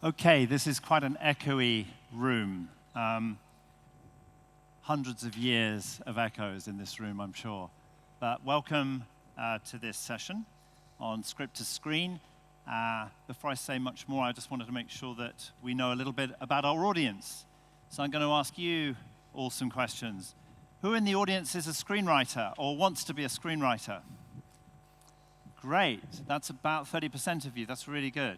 Okay, this is quite an echoey room. Hundreds of years of echoes in this room, I'm sure. But welcome to this session on script to screen. Before I say much more, I just wanted to make sure that we know a little bit about our audience. So I'm going to ask you all some questions. Who in the audience is a screenwriter or wants to be a screenwriter? Great, that's about 30% of you. That's really good.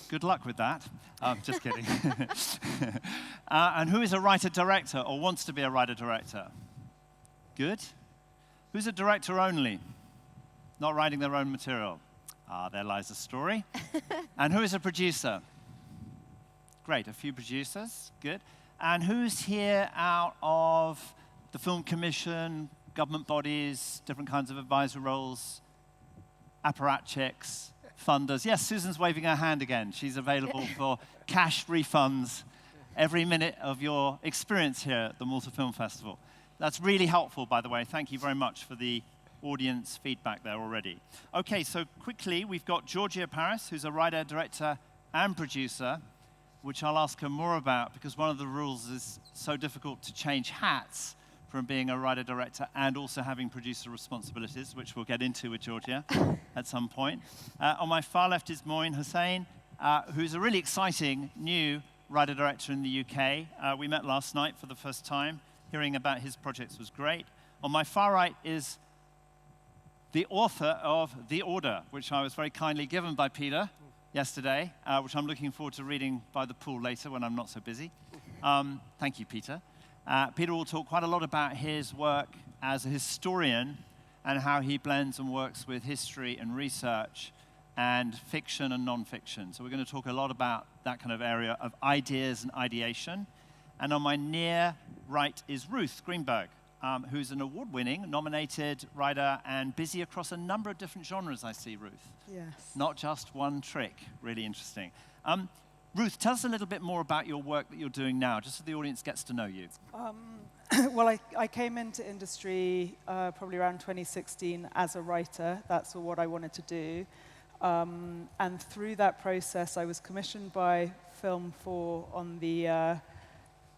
Good luck with that. Just kidding. And who is a writer-director or wants to be a writer-director? Good. Who's a director only? Not writing their own material? There lies a story. And who is a producer? Great, a few producers. Good. And who's here out of the Film Commission, government bodies, different kinds of advisory roles, apparatchiks, funders? Yes, Susan's waving her hand again. She's available for cash refunds every minute of your experience here at the Malta Film Festival. That's really helpful, by the way. Thank you very much for the audience feedback there already. Okay, so quickly, we've got Georgia Paris, who's a writer, director, and producer, which I'll ask her more about, because one of the rules is so difficult to change hats from being a writer-director and also having producer responsibilities, which we'll get into with Georgia at some point. On my far left is Moin Hussain, who's a really exciting new writer-director in the UK. We met last night for the first time. Hearing about his projects was great. On my far right is the author of The Order, which I was very kindly given by Peter yesterday, which I'm looking forward to reading by the pool later when I'm not so busy. Thank you, Peter. Peter will talk quite a lot about his work as a historian and how he blends and works with history and research and fiction and non-fiction. So we're going to talk a lot about that kind of area of ideas and ideation. And on my near right is Ruth Greenberg, who's an award-winning, nominated writer and busy across a number of different genres, I see, Ruth. Yes. Not just one trick. Really interesting. Ruth, tell us a little bit more about your work that you're doing now, just so the audience gets to know you. Well, I came into industry probably around 2016 as a writer. That's what I wanted to do. And through that process, I was commissioned by Film 4 on the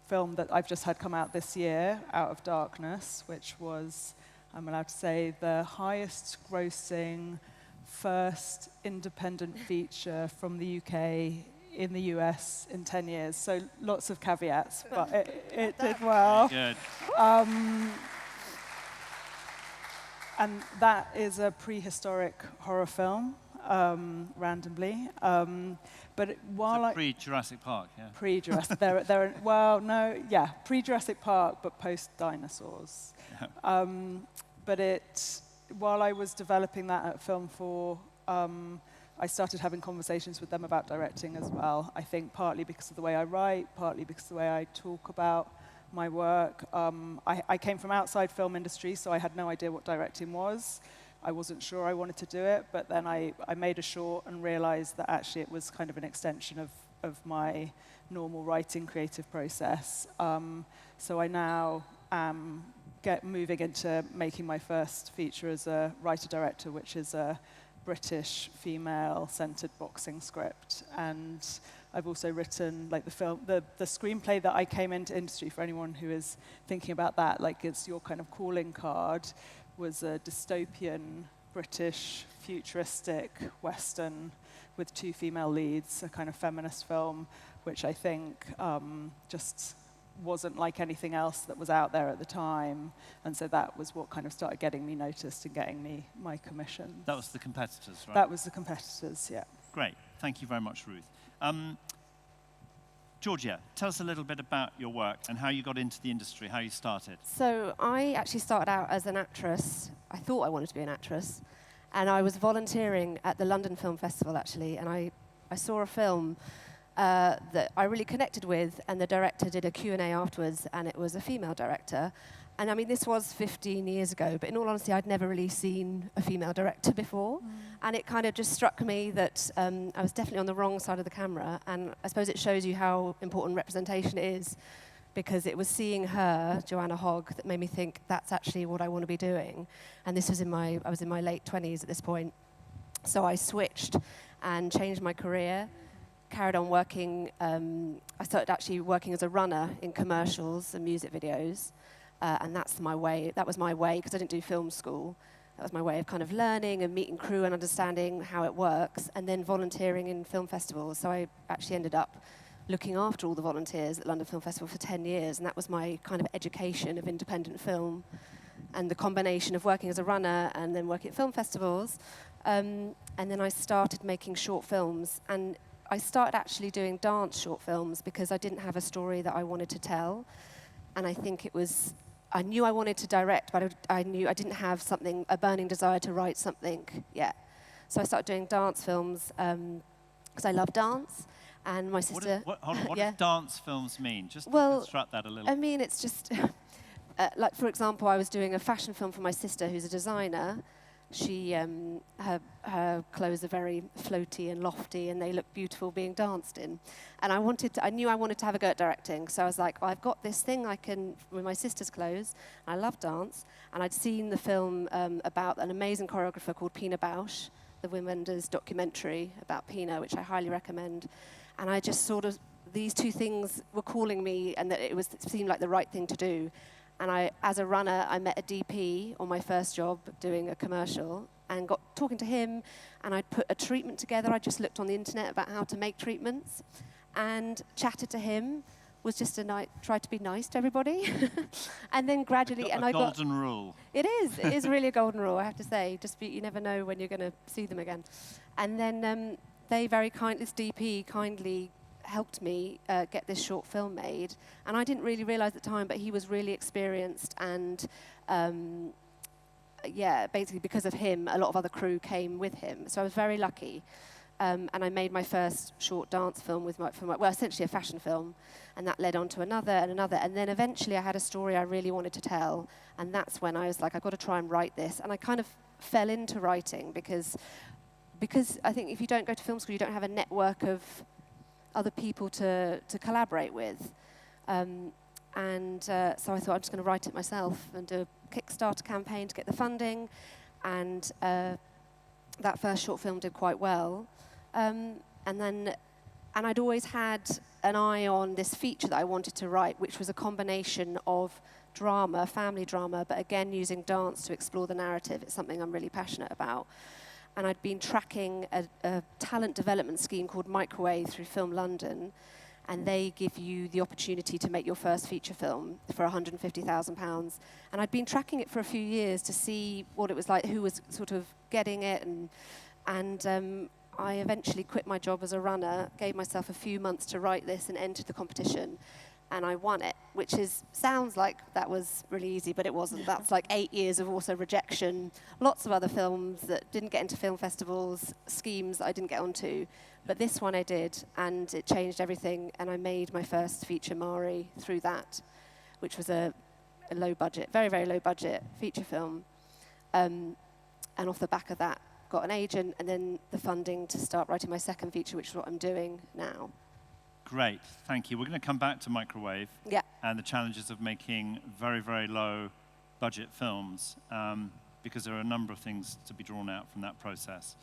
film that I've just had come out this year, Out of Darkness, which was, I'm allowed to say, the highest grossing first independent feature from the UK in the US in 10 years. So lots of caveats, but it did well. Good. And that is a prehistoric horror film, randomly. But while pre-Jurassic Park, yeah. Pre-Jurassic, pre-Jurassic Park, but post-dinosaurs. Yeah. But while I was developing that at Film 4, I started having conversations with them about directing as well. I think partly because of the way I write, partly because of the way I talk about my work. I came from outside film industry, so I had no idea what directing was. I wasn't sure I wanted to do it, but then I made a short and realized that actually it was kind of an extension of my normal writing creative process. So I now am moving into making my first feature as a writer-director, which is a British female-centered boxing script. And I've also written like the screenplay that I came into industry, for anyone who is thinking about that, like it's your kind of calling card, was a dystopian British futuristic Western with 2 female leads, a kind of feminist film, which I think just wasn't like anything else that was out there at the time. And so that was what kind of started getting me noticed and getting me my commission. That was the competitors, right? That was the competitors, yeah. Great. Thank you very much, Ruth. Georgia, tell us a little bit about your work and how you got into the industry, how you started. So I actually started out as an actress. I thought I wanted to be an actress. And I was volunteering at the London Film Festival, actually. And I saw a film that I really connected with, and the director did a Q&A afterwards, and it was a female director. And I mean, this was 15 years ago, but in all honesty, I'd never really seen a female director before. And it kind of just struck me that I was definitely on the wrong side of the camera. And I suppose it shows you how important representation is, because it was seeing her, Joanna Hogg, that made me think that's actually what I want to be doing. And this was I was in my late 20s at this point. So I switched and changed my career. carried on working. I started actually working as a runner in commercials and music videos, and that's my way. That was my way because I didn't do film school. That was my way of kind of learning and meeting crew and understanding how it works, and then volunteering in film festivals. So I actually ended up looking after all the volunteers at London Film Festival for 10 years, and that was my kind of education of independent film, and the combination of working as a runner and then working at film festivals. And then I started making short films, and I started actually doing dance short films because I didn't have a story that I wanted to tell, and I think I knew I wanted to direct, but I knew I didn't have a burning desire to write something yet. So I started doing dance films because I love dance, and my sister... What does dance films mean? Just Well, construct that a little. I mean, it's just... like, for example, I was doing a fashion film for my sister, who's a designer. She, her clothes are very floaty and lofty, and they look beautiful being danced in. And I knew I wanted to have a go at directing, so I was like, well, I've got this thing I can, with my sister's clothes. I love dance, and I'd seen the film about an amazing choreographer called Pina Bausch, the Wim Wenders documentary about Pina, which I highly recommend. And I just sort of, these two things were calling me, and that it seemed like the right thing to do. And as a runner, I met a DP on my first job doing a commercial and got talking to him, and I'd put a treatment together. I just looked on the internet about how to make treatments and chatted to him, tried to be nice to everybody. And then gradually, a golden rule. It is really a golden rule, I have to say. You never know when you're going to see them again. And then this DP kindly helped me get this short film made, and I didn't really realize at the time, but he was really experienced, and basically because of him, a lot of other crew came with him, so I was very lucky. And I made my first short dance film essentially a fashion film, and that led on to another, and then eventually I had a story I really wanted to tell, and that's when I was like, I've got to try and write this, and I kind of fell into writing because I think if you don't go to film school, you don't have a network of other people to collaborate with. So I thought I'm just going to write it myself and do a Kickstarter campaign to get the funding. And that first short film did quite well. And I'd always had an eye on this feature that I wanted to write, which was a combination of drama, family drama, but again using dance to explore the narrative. It's something I'm really passionate about. And I'd been tracking a talent development scheme called Microwave through Film London, and they give you the opportunity to make your first feature film for £150,000. And I'd been tracking it for a few years to see what it was like, who was sort of getting it, and I eventually quit my job as a runner, gave myself a few months to write this, and entered the competition. And I won it, which sounds like that was really easy, but it wasn't. That's like 8 years of also rejection, lots of other films that didn't get into film festivals, schemes that I didn't get onto. But this one I did, and it changed everything, and I made my first feature, Mari, through that, which was a low budget, very, very low budget feature film. And off the back of that, got an agent, and then the funding to start writing my second feature, which is what I'm doing now. Great, thank you. We're going to come back to Microwave and the challenges of making very, very low budget films, because there are a number of things to be drawn out from that process.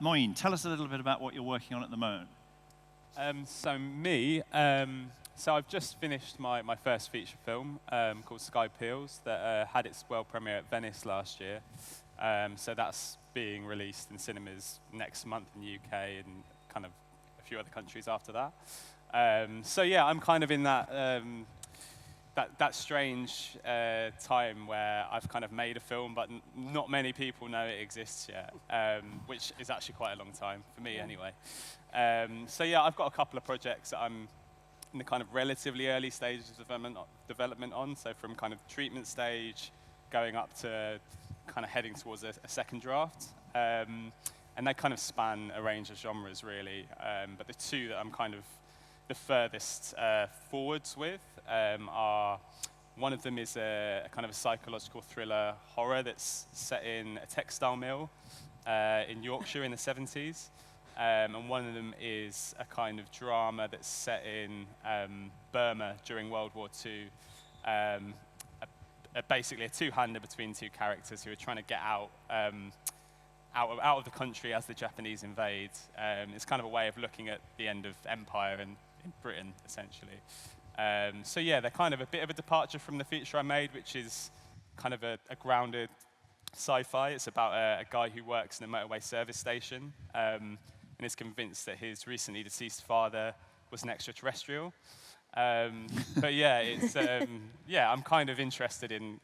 Moin, tell us a little bit about what you're working on at the moment. So I've just finished my first feature film called Sky Peels that had its world premiere at Venice last year. So that's being released in cinemas next month in the UK and kind of a few other countries after that. I'm kind of in that that strange time where I've kind of made a film, but not many people know it exists yet, which is actually quite a long time for me anyway. I've got a couple of projects that I'm in the kind of relatively early stages of development on, so from kind of treatment stage going up to kind of heading towards a second draft. And they kind of span a range of genres, really. But the two that I'm kind of the furthest forwards with are, one of them is a kind of a psychological thriller horror that's set in a textile mill in Yorkshire in the 70s. And one of them is a kind of drama that's set in Burma during World War II. Basically a two-hander between two characters who are trying to get out out of the country as the Japanese invade. It's kind of a way of looking at the end of empire in Britain, essentially. So yeah, they're kind of a bit of a departure from the feature I made, which is kind of a grounded sci-fi. It's about a guy who works in a motorway service station and is convinced that his recently deceased father was an extraterrestrial. But yeah, it's I'm kind of interested in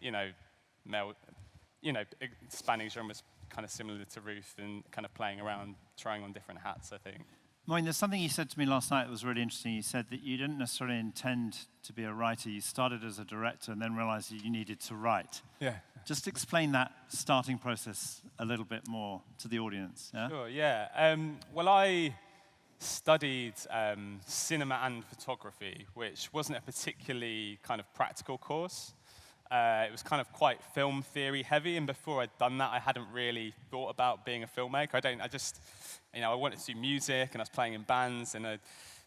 spanning genres, kind of similar to Ruth, and kind of playing around, trying on different hats, I think. Moin, there's something you said to me last night that was really interesting. You said that you didn't necessarily intend to be a writer. You started as a director and then realized that you needed to write. Yeah. Just explain that starting process a little bit more to the audience. Yeah? Sure, yeah. Well, I studied cinema and photography, which wasn't a particularly kind of practical course. It was kind of quite film theory heavy, and before I'd done that, I hadn't really thought about being a filmmaker. I wanted to do music, and I was playing in bands, and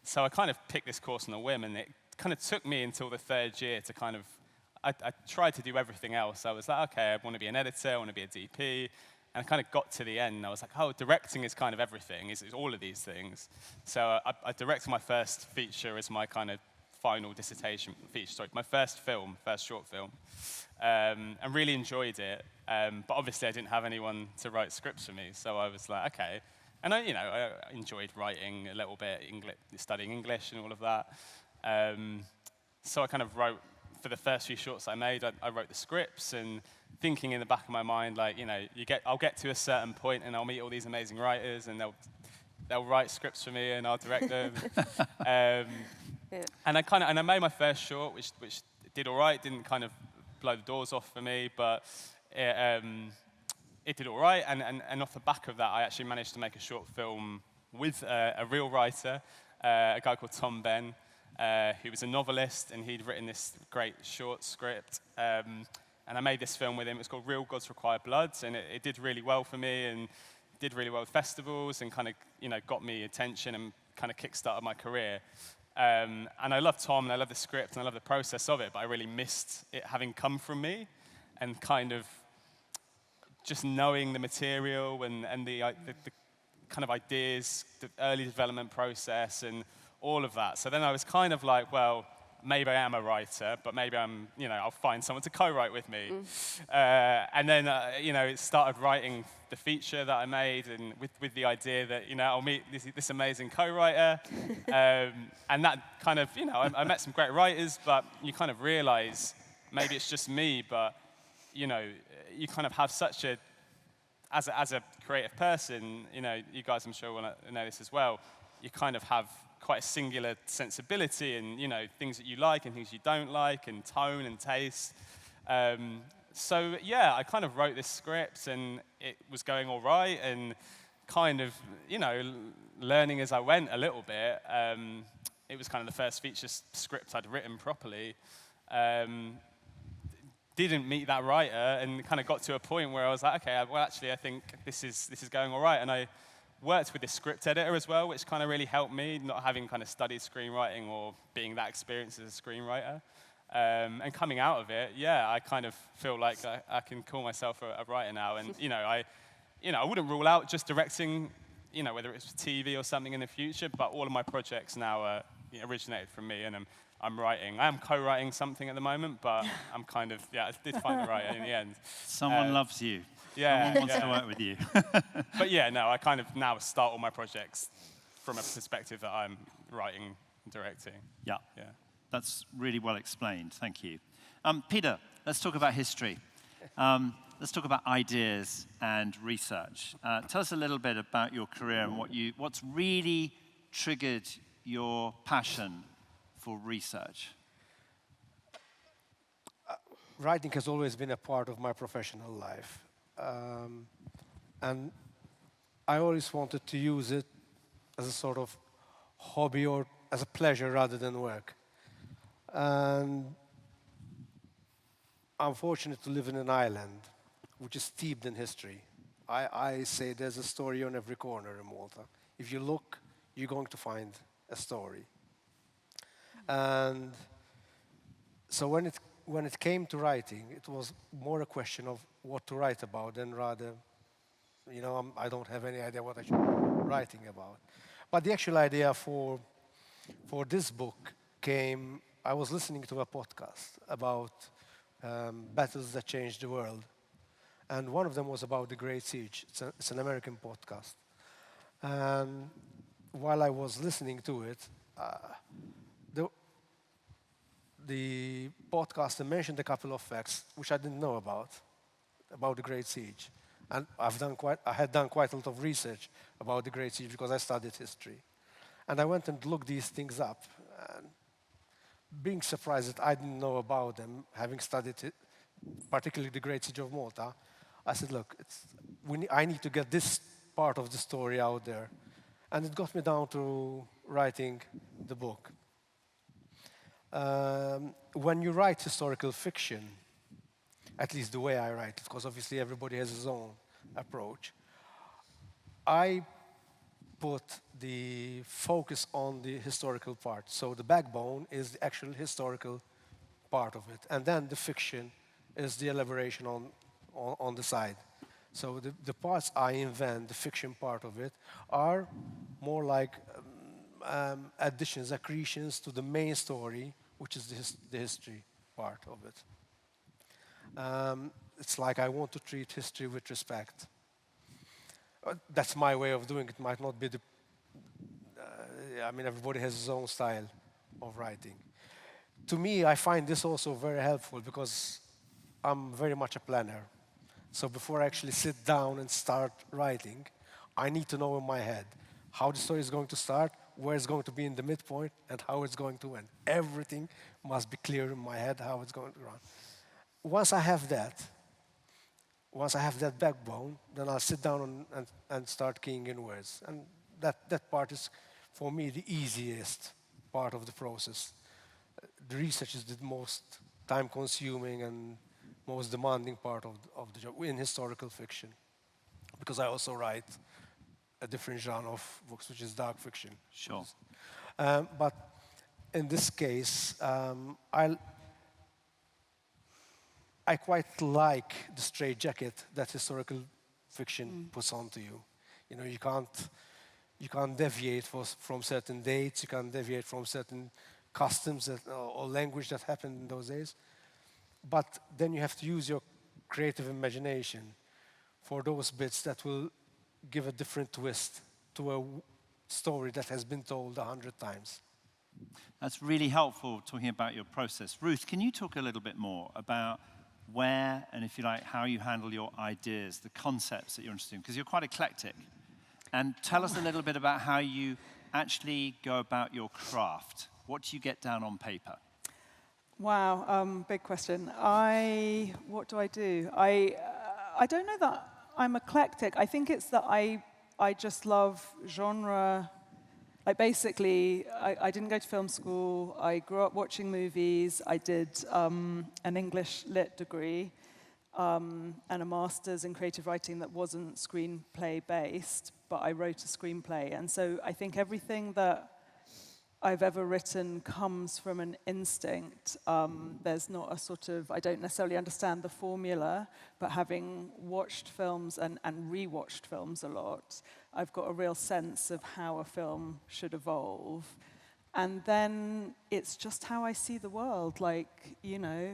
so I kind of picked this course on a whim, and it kind of took me until the third year to kind of, I tried to do everything else. I was like, okay, I want to be an editor, I want to be a DP, and I kind of got to the end, and I was like, oh, directing is kind of everything, it's all of these things. So I directed my first feature as my kind of final dissertation feature, my first short film, and really enjoyed it. But obviously I didn't have anyone to write scripts for me, so I was like, okay. And I enjoyed writing a little bit, studying English and all of that. So I kind of wrote, for the first few shorts I made, I wrote the scripts, and thinking in the back of my mind, like, I'll get to a certain point and I'll meet all these amazing writers and they'll write scripts for me and I'll direct them. Yeah. And I made my first short, which did all right, didn't kind of blow the doors off for me, but it did all right. And off the back of that, I actually managed to make a short film with a real writer, a guy called Tom Ben, who was a novelist, and he'd written this great short script. And I made this film with him. It was called Real Gods Require Blood, and it did really well for me, and did really well with festivals, and kind of got me attention and kind of kickstarted my career. And I love Tom, and I love the script, and I love the process of it, but I really missed it having come from me, and kind of just knowing the material and the kind of ideas, the early development process, and all of that. So then I was kind of like, well, maybe I am a writer, but maybe I'll find someone to co-write with me. And then, it started writing the feature that I made, and with the idea that, I'll meet this amazing co-writer. And that kind of, I met some great writers, but you kind of realize maybe it's just me, but, you kind of have such a, as a creative person, you guys I'm sure want to know this as well, you kind of have quite a singular sensibility, and things that you like and things you don't like, and tone and taste. So yeah, I kind of wrote this script, and it was going all right, and kind of learning as I went a little bit. It was kind of the first feature script I'd written properly. Didn't meet that writer, and kind of got to a point where I was like, okay, well actually I think this is going all right, and I worked with this script editor as well, which kind of really helped me, not having kind of studied screenwriting or being that experienced as a screenwriter. And coming out of it, yeah, I kind of feel like I can call myself a writer now. And I wouldn't rule out just directing, whether it's TV or something in the future. But all of my projects now are originated from me, and I'm writing. I am co-writing something at the moment, but I'm kind of I did find the writer in the end. Someone loves you. Yeah, Someone wants to work with you. But yeah, no, I kind of now start all my projects from a perspective that I'm writing and directing. Yeah. Yeah. That's really well explained. Thank you. Peter, let's talk about history. Let's talk about ideas and research. Tell us a little bit about your career and what's really triggered your passion for research. Writing has always been a part of my professional life. And I always wanted to use it as a sort of hobby or as a pleasure rather than work. And I'm fortunate to live in an island which is steeped in history. I say there's a story on every corner in Malta. If you look, you're going to find a story. And so when it came to writing, it was more a question of what to write about than rather You know, I don't have any idea what I should be writing about. But the actual idea for this book came, I was listening to a podcast about battles that changed the world. And one of them was about the Great Siege. It's an American podcast. And while I was listening to it, the podcaster mentioned a couple of facts which I didn't know about the Great Siege. And I had done quite a lot of research about the Great Siege because I studied history. And I went and looked these things up. And being surprised that I didn't know about them, having studied it, particularly the Great Siege of Malta, I said, look, I need to get this part of the story out there. And it got me down to writing the book. When you write historical fiction, at least the way I write it, because obviously everybody has his own approach, I put the focus on the historical part. So the backbone is the actual historical part of it. And then the fiction is the elaboration on the side. So the parts I invent, the fiction part of it, are more like additions, accretions to the main story, which is the history part of it. It's like I want to treat history with respect. That's my way of doing it. Might not be I mean, everybody has his own style of writing. To me, I find this also very helpful because I'm very much a planner. So before I actually sit down and start writing, I need to know in my head how the story is going to start, where it's going to be in the midpoint, and how it's going to end. Everything must be clear in my head how it's going to run. Once I have that backbone, then I'll sit down and start keying in words. And that part is, for me, the easiest part of the process. The research is the most time-consuming and most demanding part of the job in historical fiction, because I also write a different genre of books, which is dark fiction. Sure. But in this case, I quite like the straitjacket that historical fiction puts onto you. You know, you can't deviate from certain dates, you can't deviate from certain customs or language that happened in those days. But then you have to use your creative imagination for those bits that will give a different twist to a story that has been told 100 times. That's really helpful, talking about your process. Ruth, can you talk a little bit more about where, and if you like, how you handle your ideas, the concepts that you're interested in? Because you're quite eclectic. And tell us a little bit about how you actually go about your craft. What do you get down on paper? Wow, big question. What do? I don't know that I'm eclectic. I think it's that I just love genre. Like basically, I didn't go to film school. I grew up watching movies. I did an English lit degree and a master's in creative writing that wasn't screenplay based, but I wrote a screenplay. And so I think everything that I've ever written comes from an instinct. There's not a sort of, I don't necessarily understand the formula, but having watched films and rewatched films a lot, I've got a real sense of how a film should evolve. And then it's just how I see the world. Like, you know,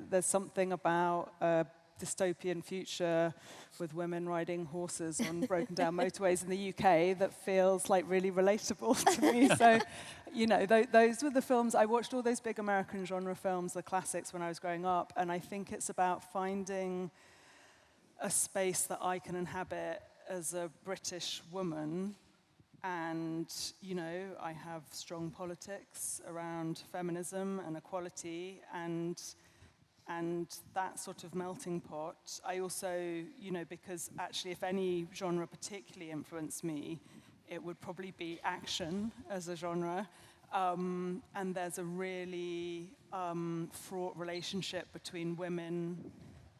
there's something about a dystopian future with women riding horses on broken down motorways in the UK that feels like really relatable to me. So, you know, those were the films. I watched all those big American genre films, the classics, when I was growing up, and I think it's about finding a space that I can inhabit as a British woman. And, you know, I have strong politics around feminism and equality and that sort of melting pot. I also, you know, because actually if any genre particularly influenced me, it would probably be action as a genre. And there's a really fraught relationship between women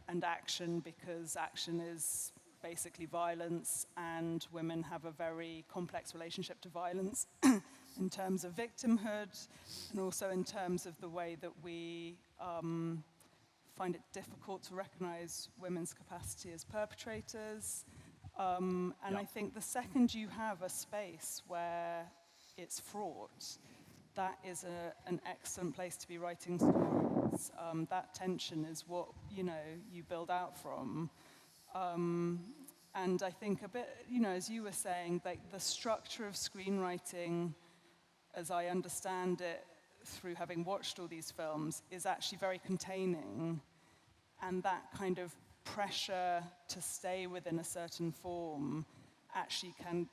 and action, because action is basically violence, and women have a very complex relationship to violence in terms of victimhood and also in terms of the way that we find it difficult to recognize women's capacity as perpetrators. And I think the second you have a space where it's fraught, that is an excellent place to be writing stories. That tension is what, you build out from. And I think a bit, as you were saying, like the structure of screenwriting, as I understand it through having watched all these films, is actually very containing. And that kind of pressure to stay within a certain form actually can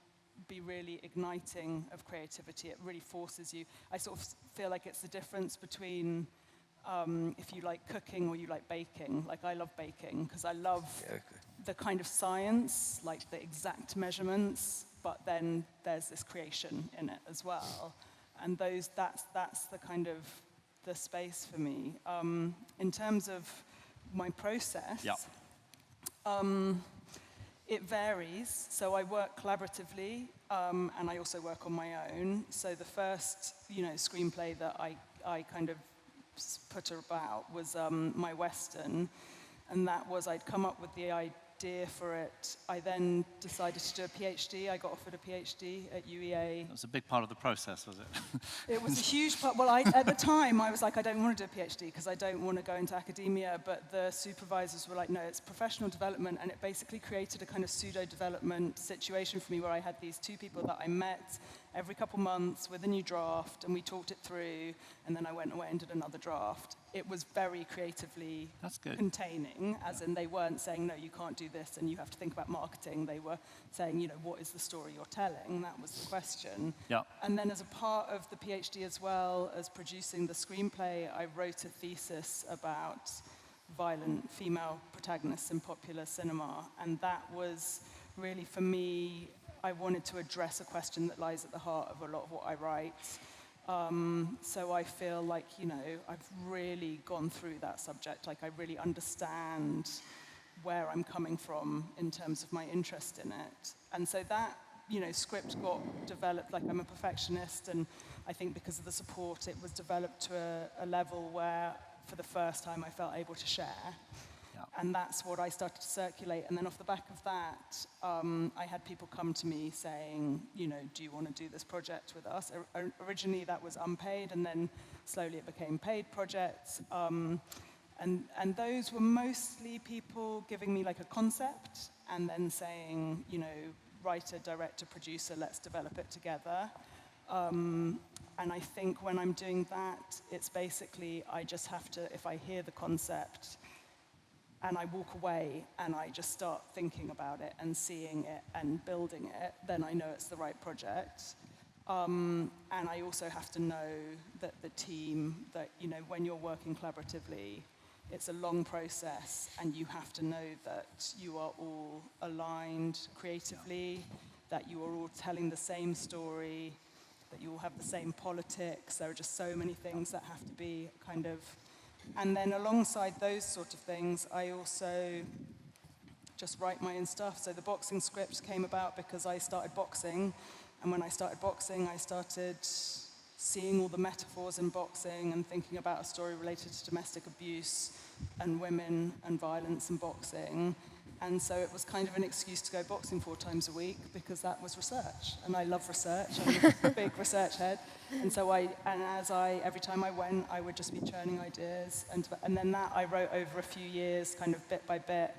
be really igniting of creativity. It really forces you. I sort of feel like it's the difference between if you like cooking or you like baking. Like I love baking because I love the kind of science, like the exact measurements, but then there's this creation in it as well. And that's the kind of the space for me. In terms of my process, it varies. So I work collaboratively, and I also work on my own. So the first, screenplay that I kind of put about was my Western, and that was I'd come up with the idea for it. I then decided to do a PhD. I got offered a PhD at UEA. That was a big part of the process, was it? It was a huge part. Well, at the time, I was like, I don't want to do a PhD because I don't want to go into academia. But the supervisors were like, no, it's professional development. And it basically created a kind of pseudo-development situation for me where I had these two people that I met every couple months with a new draft, and we talked it through, and then I went away and did another draft. It was very creatively containing, as in they weren't saying, no, you can't do this, and you have to think about marketing. They were saying, what is the story you're telling? That was the question. Yeah. And then as a part of the PhD as well as producing the screenplay, I wrote a thesis about violent female protagonists in popular cinema, and that was really, for me, I wanted to address a question that lies at the heart of a lot of what I write. So I feel like, I've really gone through that subject. Like I really understand where I'm coming from in terms of my interest in it. And so that, script got developed. Like I'm a perfectionist, and I think because of the support, it was developed to a level where for the first time I felt able to share. And that's what I started to circulate. And then off the back of that, I had people come to me saying, do you want to do this project with us? Originally, that was unpaid, and then slowly it became paid projects. And those were mostly people giving me like a concept and then saying, writer, director, producer, let's develop it together. And I think when I'm doing that, it's basically I just have to, if I hear the concept, and I walk away and I just start thinking about it and seeing it and building it, then I know it's the right project. And I also have to know that the team, that, when you're working collaboratively, it's a long process, and you have to know that you are all aligned creatively, that you are all telling the same story, that you all have the same politics. There are just so many things that have to be kind of. And then alongside those sort of things, I also just write my own stuff. So the boxing script came about because I started boxing. And when I started boxing, I started seeing all the metaphors in boxing and thinking about a story related to domestic abuse and women and violence in boxing. And so it was kind of an excuse to go boxing 4 times a week because that was research. And I love research. I'm a big research head. And so every time I went, I would just be churning ideas. And then that I wrote over a few years, kind of bit by bit,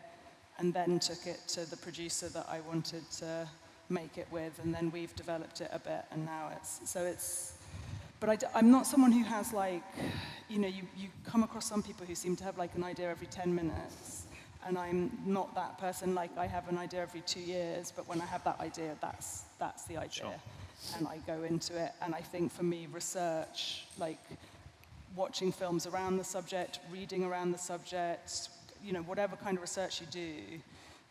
and then took it to the producer that I wanted to make it with. And then we've developed it a bit, and now but I'm not someone who has like, you come across some people who seem to have like an idea every 10 minutes. And I'm not that person. Like I have an idea every 2 years, but when I have that idea, that's the idea. Sure. And I go into it. And I think for me, research, like watching films around the subject, reading around the subject, whatever kind of research you do,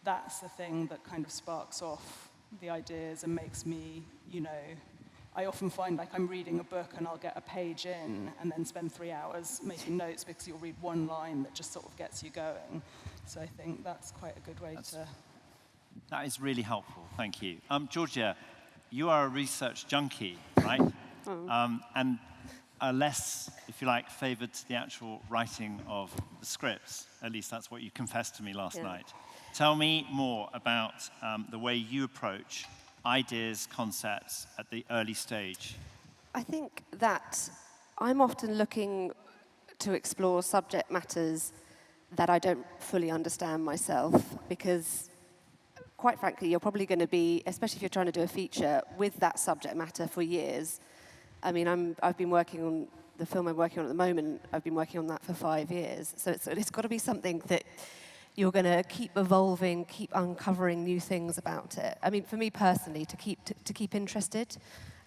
that's the thing that kind of sparks off the ideas and makes me, I often find like I'm reading a book and I'll get a page in and then spend 3 hours making notes because you'll read one line that just sort of gets you going. So I think that's quite a good way to. That is really helpful. Thank you. Georgia, you are a research junkie, right? And are less, if you like, favored to the actual writing of the scripts. At least that's what you confessed to me last night. Tell me more about the way you approach ideas, concepts at the early stage. I think that I'm often looking to explore subject matters that I don't fully understand myself, because quite frankly, you're probably going to be, especially if you're trying to do a feature, with that subject matter for years. I mean, I've been working on the film I'm working on at the moment. I've been working on that for 5 years. So it's got to be something that you're going to keep evolving, keep uncovering new things about it. I mean, for me personally, to keep interested.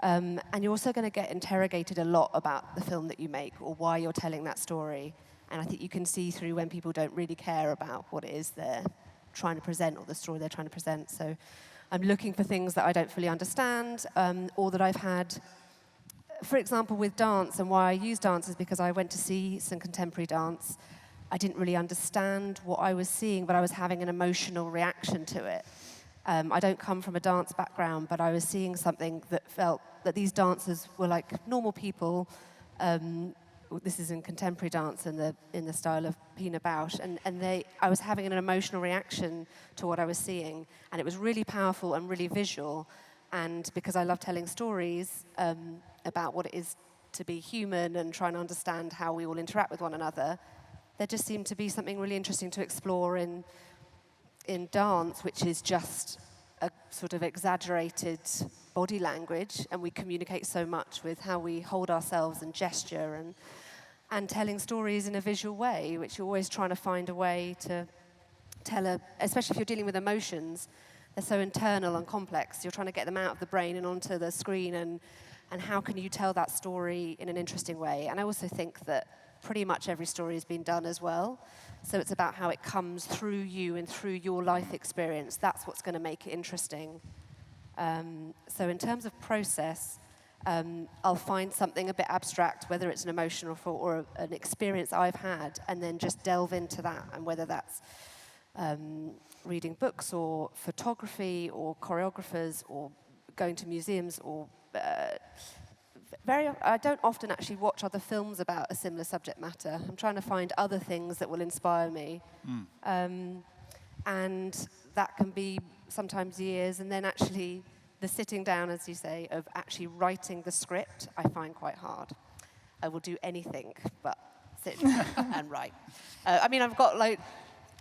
And you're also going to get interrogated a lot about the film that you make or why you're telling that story. And I think you can see through when people don't really care about what it is they're trying to present or the story they're trying to present. So I'm looking for things that I don't fully understand or that I've had. For example, with dance, and why I use dance is because I went to see some contemporary dance. I didn't really understand what I was seeing, but I was having an emotional reaction to it. I don't come from a dance background, but I was seeing something that felt that these dancers were like normal people. This is in contemporary dance in the style of Pina Bausch, and I was having an emotional reaction to what I was seeing, and it was really powerful and really visual. And because I love telling stories about what it is to be human and trying to understand how we all interact with one another, there just seemed to be something really interesting to explore in dance, which is just a sort of exaggerated body language, and we communicate so much with how we hold ourselves and gesture and telling stories in a visual way, which you're always trying to find a way to tell, especially if you're dealing with emotions. They're so internal and complex. You're trying to get them out of the brain and onto the screen, and how can you tell that story in an interesting way? And I also think that pretty much every story has been done as well. So it's about how it comes through you and through your life experience. That's what's going to make it interesting. So in terms of process, I'll find something a bit abstract, whether it's an emotional or an experience I've had, and then just delve into that, and whether that's reading books or photography or choreographers or going to museums or I don't often actually watch other films about a similar subject matter. I'm trying to find other things that will inspire me. And that can be sometimes years, and then actually the sitting down, as you say, of actually writing the script, I find quite hard. I will do anything but sit and write. I mean, I've got like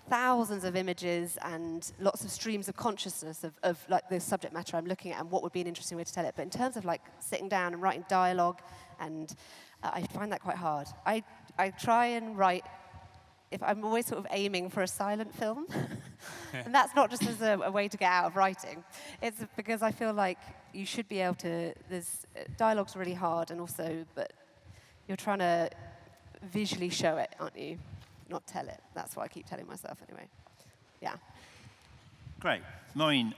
thousands of images and lots of streams of consciousness of like the subject matter I'm looking at and what would be an interesting way to tell it. But in terms of like sitting down and writing dialogue, and I find that quite hard. I try and write, if I'm always sort of aiming for a silent film. And that's not just as a way to get out of writing. It's because I feel like you should be able to, dialogue's really hard, and also, but you're trying to visually show it, aren't you? Not tell it. That's what I keep telling myself anyway. Yeah. Great. Maureen,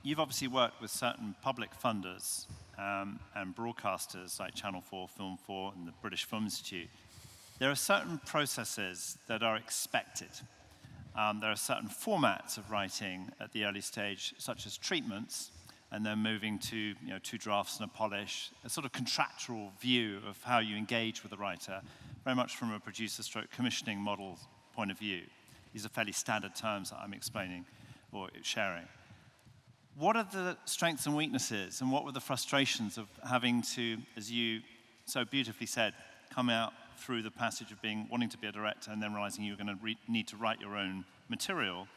you've obviously worked with certain public funders and broadcasters like Channel 4, Film 4, and the British Film Institute. There are certain processes that are expected. There are certain formats of writing at the early stage, such as treatments, and then moving to 2 drafts and a polish, a sort of contractual view of how you engage with the writer, very much from a producer/commissioning model point of view. These are fairly standard terms that I'm explaining or sharing. What are the strengths and weaknesses, and what were the frustrations of having to, as you so beautifully said, come out through the passage of wanting to be a director and then realizing you were going to need to write your own material,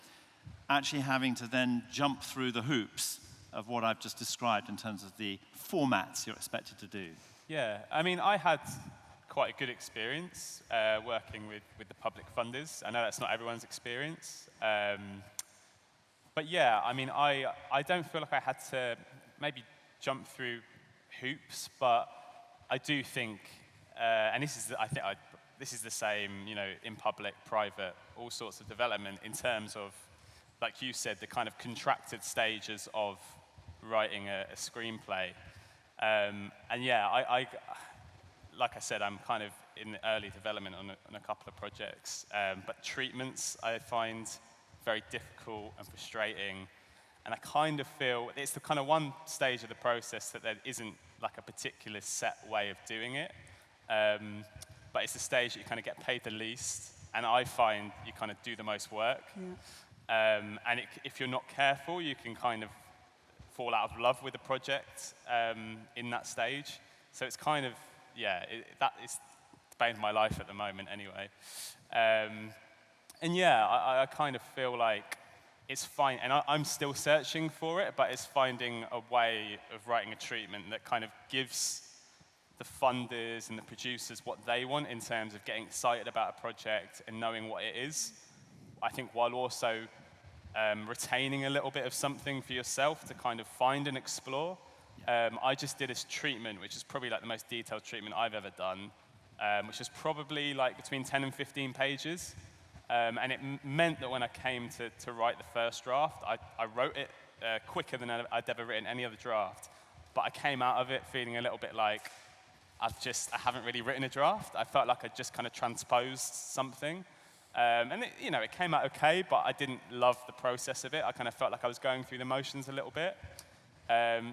actually having to then jump through the hoops of what I've just described in terms of the formats you're expected to do? Yeah, I mean, I had quite a good experience working with the public funders. I know that's not everyone's experience. But yeah, I mean, I don't feel like I had to maybe jump through hoops, but I do think, and this is the same, in public, private, all sorts of development in terms of, like you said, the kind of contracted stages of writing a screenplay. And yeah, I like I said, I'm kind of in early development on a couple of projects, but treatments I find very difficult and frustrating, and I kind of feel it's the kind of one stage of the process that there isn't like a particular set way of doing it. But it's the stage that you kind of get paid the least, and I find you kind of do the most work. And if you're not careful, you can kind of fall out of love with the project in that stage. So it's kind of, that is the bane of my life at the moment anyway. And yeah, I kind of feel like it's fine, and I'm still searching for it, but it's finding a way of writing a treatment that kind of gives the funders and the producers what they want in terms of getting excited about a project and knowing what it is. I think while also retaining a little bit of something for yourself to kind of find and explore. I just did this treatment, which is probably like the most detailed treatment I've ever done, which is probably like between 10 and 15 pages. And it meant that when I came to write the first draft, I wrote it quicker than I'd ever written any other draft. But I came out of it feeling a little bit like I haven't really written a draft. I felt like I just kind of transposed something. And it came out okay, but I didn't love the process of it. I kind of felt like I was going through the motions a little bit.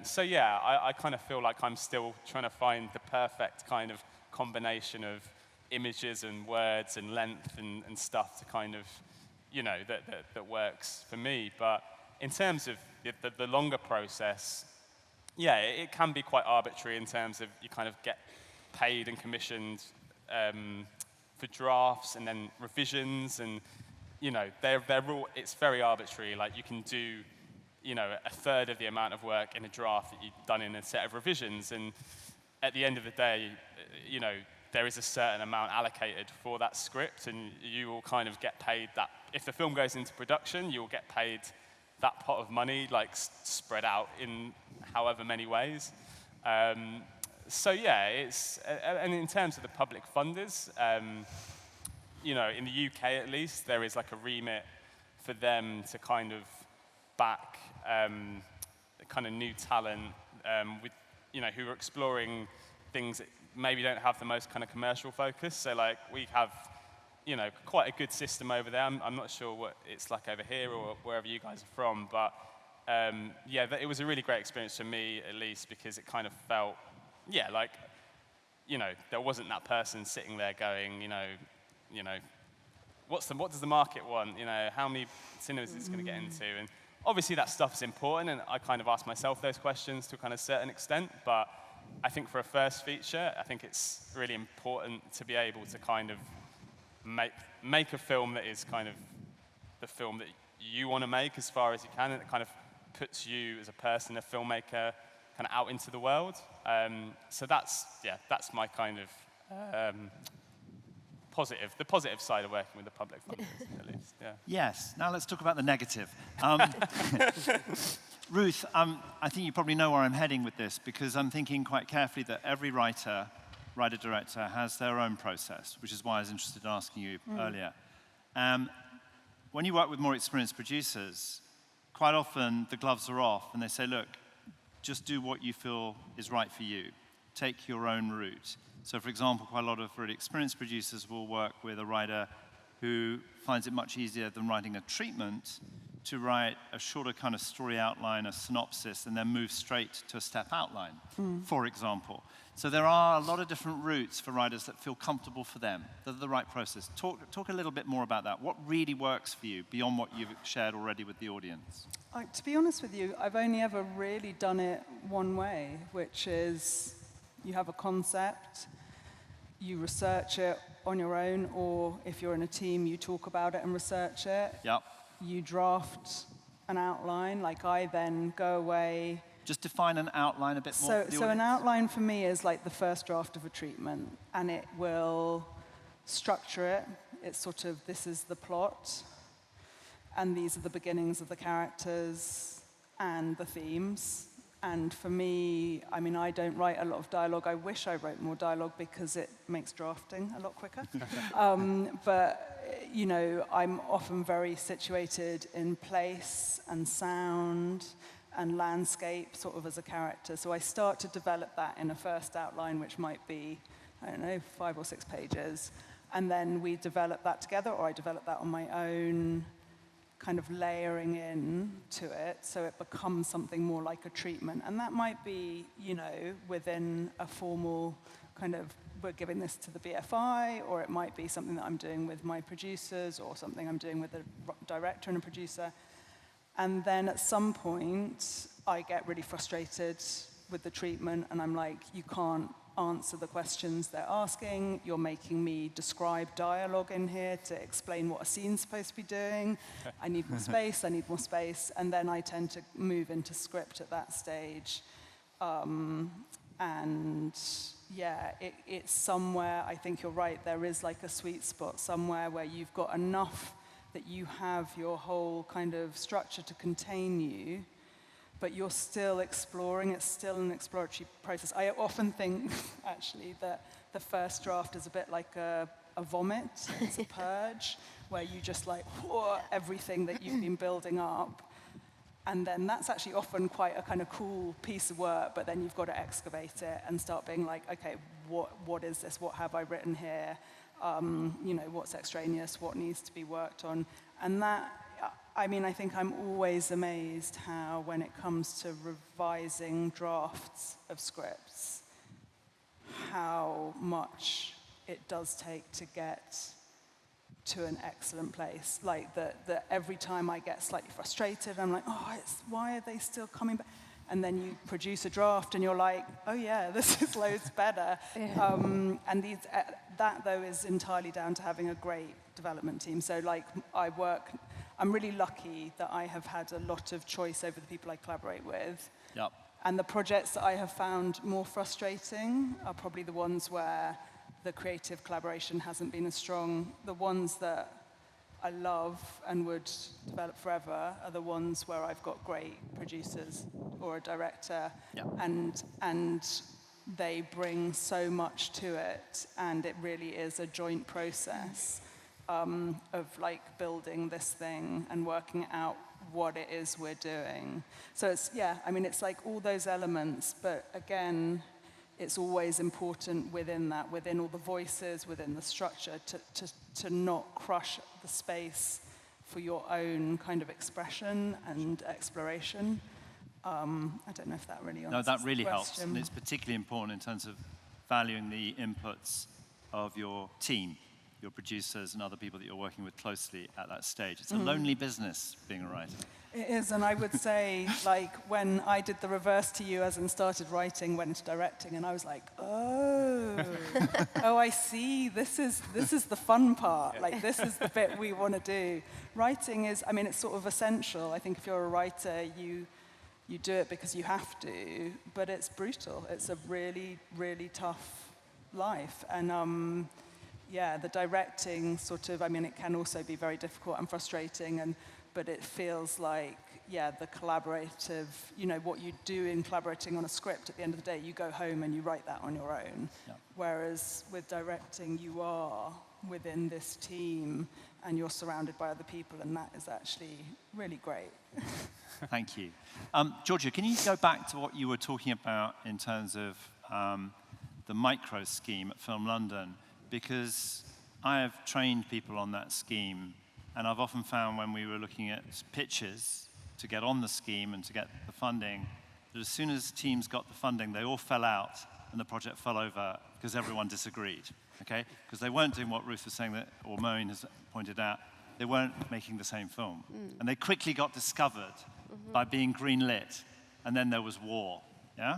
So yeah, I kind of feel like I'm still trying to find the perfect kind of combination of images and words and length and stuff to kind of, that works for me. But in terms of the longer process, yeah, it can be quite arbitrary in terms of you kind of get paid and commissioned for drafts and then revisions, and they're all, it's very arbitrary. Like you can do a third of the amount of work in a draft that you've done in a set of revisions, and at the end of the day, there is a certain amount allocated for that script, and you will kind of get paid that. If the film goes into production, you'll get paid that pot of money, like spread out in however many ways. So yeah, and in terms of the public funders, in the UK at least, there is like a remit for them to kind of back kind of new talent with, who are exploring things that maybe don't have the most kind of commercial focus. So like we have, quite a good system over there. I'm not sure what it's like over here or wherever you guys are from, but it was a really great experience for me at least, because it kind of felt, there wasn't that person sitting there going, what does the market want? How many cinemas is this going to get into? And obviously that stuff's important, and I kind of ask myself those questions to a kind of certain extent, but I think for a first feature, I think it's really important to be able to kind of make a film that is kind of the film that you want to make as far as you can, and it kind of puts you as a person, a filmmaker, kind of out into the world. So that's my kind of the positive side of working with the public funders, at least. Yeah. Yes. Now let's talk about the negative. Ruth, I think you probably know where I'm heading with this, because I'm thinking quite carefully that every writer-director has their own process, which is why I was interested in asking you earlier. When you work with more experienced producers, quite often the gloves are off, and they say, look, just do what you feel is right for you. Take your own route. So for example, quite a lot of really experienced producers will work with a writer who finds it much easier than writing a treatment to write a shorter kind of story outline, a synopsis, and then move straight to a step outline, for example. So there are a lot of different routes for writers that feel comfortable for them, that are the right process. Talk a little bit more about that. What really works for you beyond what you've shared already with the audience? To be honest with you, I've only ever really done it one way, which is you have a concept, you research it on your own, or if you're in a team, you talk about it and research it. Yep. You draft an outline, like I then go away. Just define an outline a bit more. So an outline for me is like the first draft of a treatment, and it will structure it. It's sort of, this is the plot, and these are the beginnings of the characters and the themes. And for me, I mean, I don't write a lot of dialogue. I wish I wrote more dialogue because it makes drafting a lot quicker. But, I'm often very situated in place and sound and landscape sort of as a character. So I start to develop that in a first outline, which might be, 5 or 6 pages. And then we develop that together, or I develop that on my own, kind of layering in to it, so it becomes something more like a treatment. And that might be, within a formal kind of, we're giving this to the BFI, or it might be something that I'm doing with my producers, or something I'm doing with a director and a producer. And then at some point, I get really frustrated with the treatment, and I'm like, you can't answer the questions they're asking. You're making me describe dialogue in here to explain what a scene's supposed to be doing. I need more space, I need more space. And then I tend to move into script at that stage. And yeah, it's somewhere, I think you're right, there is like a sweet spot somewhere where you've got enough that you have your whole kind of structure to contain you, but you're still exploring, it's still an exploratory process. I often think, actually, that the first draft is a bit like a vomit, it's a purge, where you just like, everything that you've been building up. And then that's actually often quite a kind of cool piece of work, but then you've got to excavate it and start being like, okay, what is this? What have I written here? You know, what's extraneous? What needs to be worked on? And that, I mean, I think I'm always amazed how, when it comes to revising drafts of scripts, how much it does take to get to an excellent place. Like that every time I get slightly frustrated, I'm like, why are they still coming back? And then you produce a draft and you're like, oh yeah, this is loads better. Yeah. And that though is entirely down to having a great development team. So like I'm really lucky that I have had a lot of choice over the people I collaborate with. Yep. And the projects that I have found more frustrating are probably the ones where the creative collaboration hasn't been as strong. The ones that I love and would develop forever are the ones where I've got great producers or a director, and they bring so much to it, and it really is a joint process of like building this thing and working out what it is we're doing. So it's, I mean, it's like all those elements, but again, it's always important within that, within all the voices, within the structure, to not crush the space for your own kind of expression and exploration. I don't know if that really answers No, that really the helps, question. and it's particularly important in terms of valuing the inputs of your team, your producers and other people that you're working with closely at that stage. It's a lonely business being a writer. It is, and I would say, like, when I did the reverse to you, as in started writing, went into directing, and I was like, I see, this is the fun part. Like, this is the bit we want to do. Writing is, I mean, it's sort of essential. I think if you're a writer, you do it because you have to, but it's brutal. It's a really, really tough life. And the directing sort of, I mean, it can also be very difficult and frustrating, but it feels like, the collaborative, you know, what you do in collaborating on a script, at the end of the day, you go home and you write that on your own. Yeah. Whereas with directing, you are within this team and you're surrounded by other people, and that is actually really great. Thank you. Georgia, can you go back to what you were talking about in terms of the micro scheme at Film London? Because I have trained people on that scheme, and I've often found when we were looking at pitches to get on the scheme and to get the funding, that as soon as teams got the funding, they all fell out and the project fell over because everyone disagreed, okay? Because they weren't doing what Ruth was saying, or Moeen has pointed out, they weren't making the same film. And they quickly got discovered by being greenlit, and then there was war, yeah?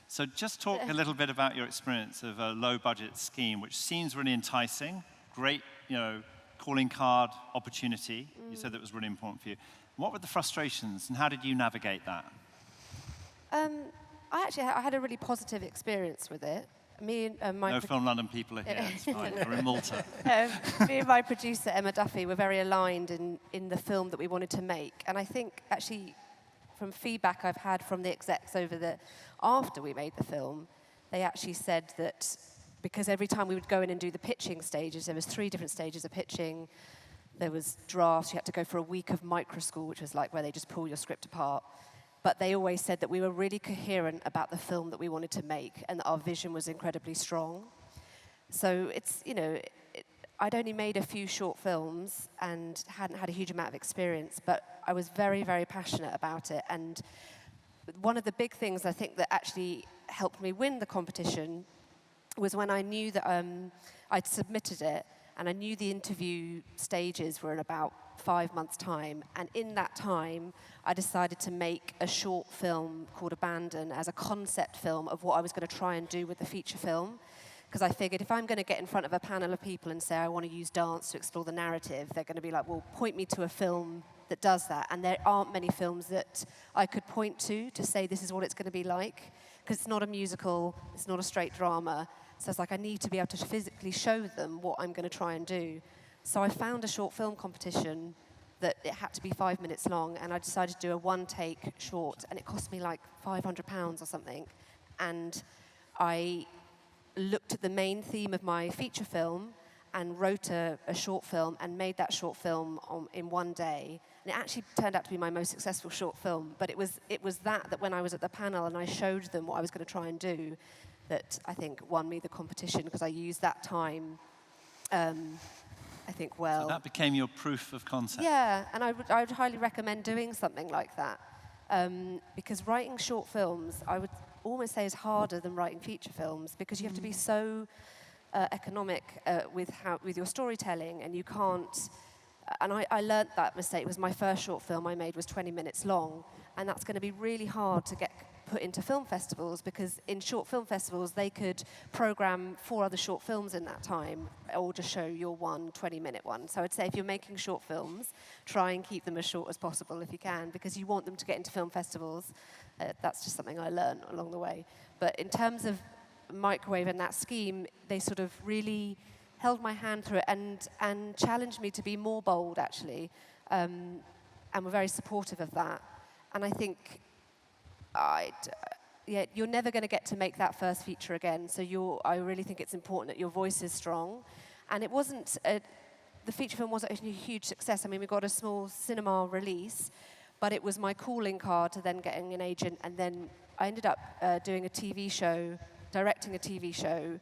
So just talk a little bit about your experience of a low-budget scheme, which seems really enticing, great, you know, calling card opportunity. You said that was really important for you. What were the frustrations, and how did you navigate that? I had a really positive experience with it. Me and my Film London people are here. It's fine. We're in Malta. Me and my producer Emma Duffy were very aligned in the film that we wanted to make, and I think actually, from feedback I've had from the execs after we made the film, they actually said that because every time we would go in and do the pitching stages, there was 3 different stages of pitching. There was drafts, you had to go for a week of micro school, which was like where they just pull your script apart. But they always said that we were really coherent about the film that we wanted to make, and that our vision was incredibly strong. So it's, you know, I'd only made a few short films and hadn't had a huge amount of experience, but I was very, very passionate about it. And one of the big things I think that actually helped me win the competition was when I knew that I'd submitted it, and I knew the interview stages were in about 5 months' time. And in that time, I decided to make a short film called Abandon as a concept film of what I was going to try and do with the feature film. Because I figured if I'm going to get in front of a panel of people and say I want to use dance to explore the narrative, they're going to be like, well, point me to a film that does that. And there aren't many films that I could point to say this is what it's going to be like. Because it's not a musical, it's not a straight drama. So it's like I need to be able to physically show them what I'm going to try and do. So I found a short film competition that it had to be 5 minutes long, and I decided to do a one-take short, and it cost me like £500 or something. And I looked at the main theme of my feature film and wrote a short film and made that short film in one day. And it actually turned out to be my most successful short film. But it was that when I was at the panel and I showed them what I was going to try and do, that I think won me the competition, because I used that time, I think, well. So that became your proof of concept. Yeah, and I would highly recommend doing something like that. Because writing short films, I would almost say, is harder than writing feature films, because you have to be so economic with your storytelling, and you can't. And I learnt that mistake. It was my first short film I made was 20 minutes long, and that's going to be really hard to get put into film festivals, because in short film festivals they could program 4 other short films in that time, or just show your one 20-minute one. So I'd say if you're making short films, try and keep them as short as possible if you can, because you want them to get into film festivals. That's just something I learned along the way. But in terms of Microwave and that scheme, they sort of really held my hand through it and challenged me to be more bold, actually, and were very supportive of that. And I think you're never going to get to make that first feature again. So I really think it's important that your voice is strong. And it wasn't, the feature film wasn't a huge success. I mean, we got a small cinema release, but it was my calling card to then getting an agent. And then I ended up doing a TV show, directing a TV show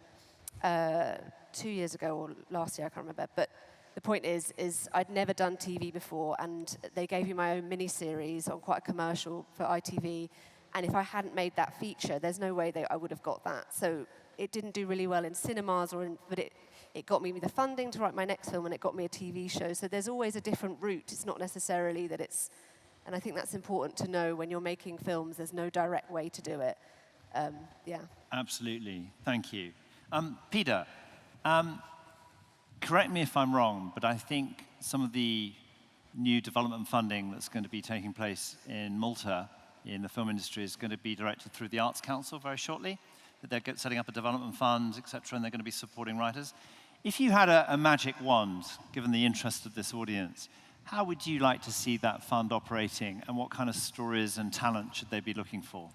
2 years ago or last year, I can't remember. But the point is I'd never done TV before, and they gave me my own mini-series on quite a commercial for ITV. And if I hadn't made that feature, there's no way I would have got that. So it didn't do really well in cinemas, but it got me the funding to write my next film, and it got me a TV show. So there's always a different route. It's not necessarily that it's... And I think that's important to know when you're making films. There's no direct way to do it. Yeah. Absolutely. Thank you. Peter, correct me if I'm wrong, but I think some of the new development funding that's going to be taking place in Malta in the film industry is going to be directed through the Arts Council very shortly. That they're setting up a development fund, etc., and they're going to be supporting writers. If you had a magic wand, given the interest of this audience, how would you like to see that fund operating, and what kind of stories and talent should they be looking for?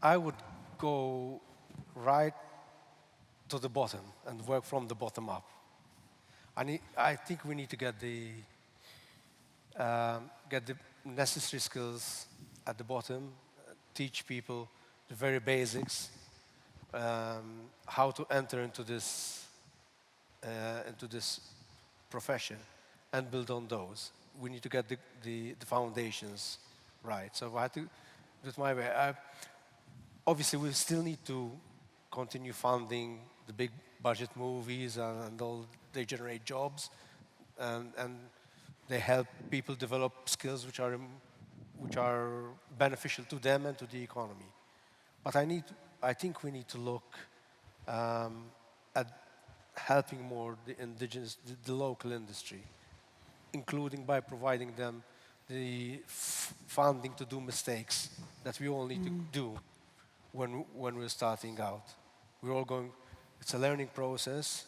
I would go right to the bottom and work from the bottom up. I think we need to get the necessary skills at the bottom, teach people the very basics, how to enter into this profession, and build on those. We need to get the foundations right. So I have to do it my way. Obviously, we still need to continue funding the big budget movies, and all. They generate jobs, and they help people develop skills which are beneficial to them and to the economy. But I think we need to look at helping more the indigenous, the local industry, including by providing them the funding to do mistakes that we all need to do when we're starting out. We're all going. It's a learning process.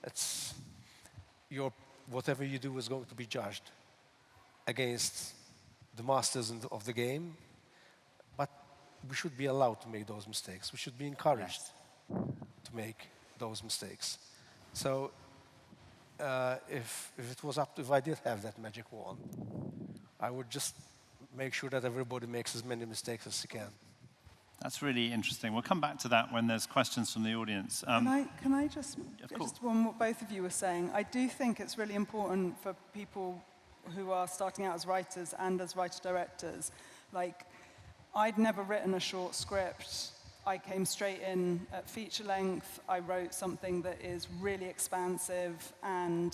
It's whatever you do is going to be judged against the masters of the game, but we should be allowed to make those mistakes. We should be encouraged to make those mistakes. So if I did have that magic wand, I would just make sure that everybody makes as many mistakes as they can. That's really interesting. We'll come back to that when there's questions from the audience. Can I just on what both of you were saying? I do think it's really important for people who are starting out as writers and as writer-directors. Like, I'd never written a short script I came straight in at feature length. I wrote something that is really expansive, and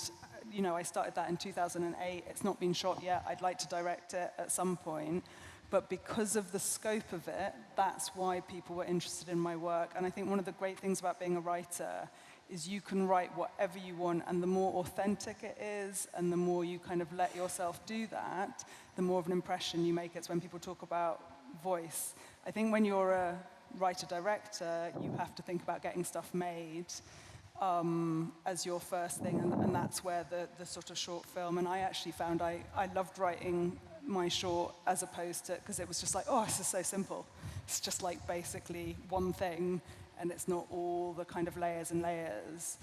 I started that in 2008. It's not been shot yet. I'd like to direct it at some point. But because of the scope of it, that's why people were interested in my work. And I think one of the great things about being a writer is you can write whatever you want, and the more authentic it is, and the more you kind of let yourself do that, the more of an impression you make. It's when people talk about voice. I think when you're a writer-director, you have to think about getting stuff made as your first thing, and that's where the sort of short film, and I actually found I loved writing my short as opposed to, because it was just like, oh, this is so simple. It's just like basically one thing, and it's not all the kind of layers and layers.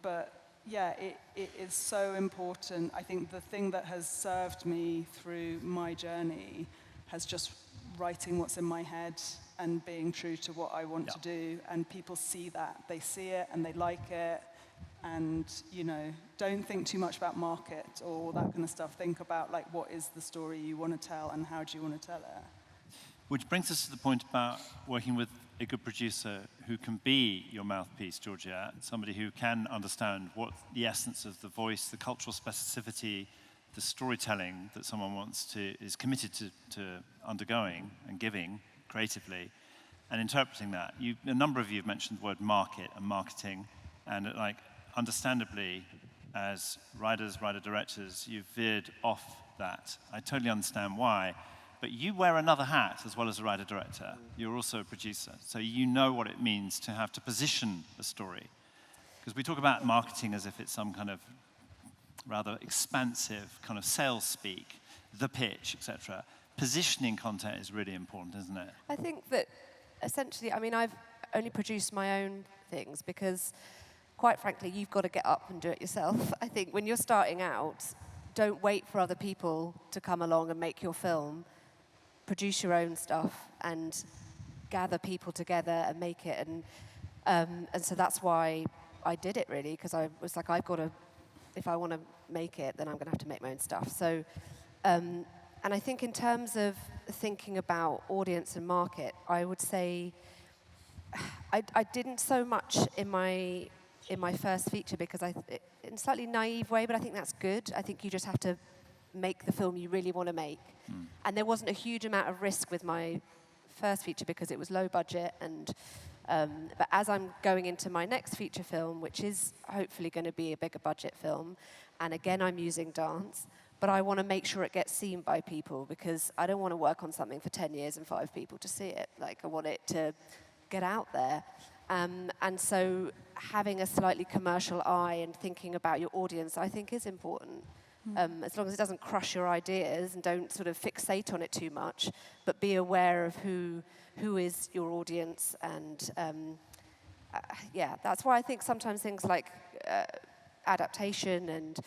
But yeah, it is so important. I think the thing that has served me through my journey has just writing what's in my head and being true to what I want to do. And people see that. They see it and they like it. And, don't think too much about market or all that kind of stuff. Think about, like, what is the story you want to tell and how do you want to tell it? Which brings us to the point about working with a good producer who can be your mouthpiece, Georgia, somebody who can understand what the essence of the voice, the cultural specificity, the storytelling that someone is committed to undergoing and giving creatively and interpreting that. A number of you have mentioned the word market and marketing, and understandably, as writer-directors, you've veered off that. I totally understand why. But you wear another hat as well as a writer-director. You're also a producer. So you know what it means to have to position a story. Because we talk about marketing as if it's some kind of rather expansive kind of sales speak, the pitch, etc. Positioning content is really important, isn't it? I think that essentially, I've only produced my own things because, quite frankly, you've got to get up and do it yourself. I think when you're starting out, don't wait for other people to come along and make your film. Produce your own stuff and gather people together and make it. And so that's why I did it, really, because I was like, if I want to make it, then I'm going to have to make my own stuff. So, and I think in terms of thinking about audience and market, I would say I didn't so much in my first feature because in a slightly naive way, but I think that's good. I think you just have to make the film you really want to make. And there wasn't a huge amount of risk with my first feature because it was low budget. But as I'm going into my next feature film, which is hopefully going to be a bigger budget film, and again I'm using dance, but I want to make sure it gets seen by people because I don't want to work on something for 10 years and 5 people to see it. I want it to get out there. And so having a slightly commercial eye and thinking about your audience, I think, is important. As long as it doesn't crush your ideas and don't sort of fixate on it too much, but be aware of who is your audience. And that's why I think sometimes things like adaptation and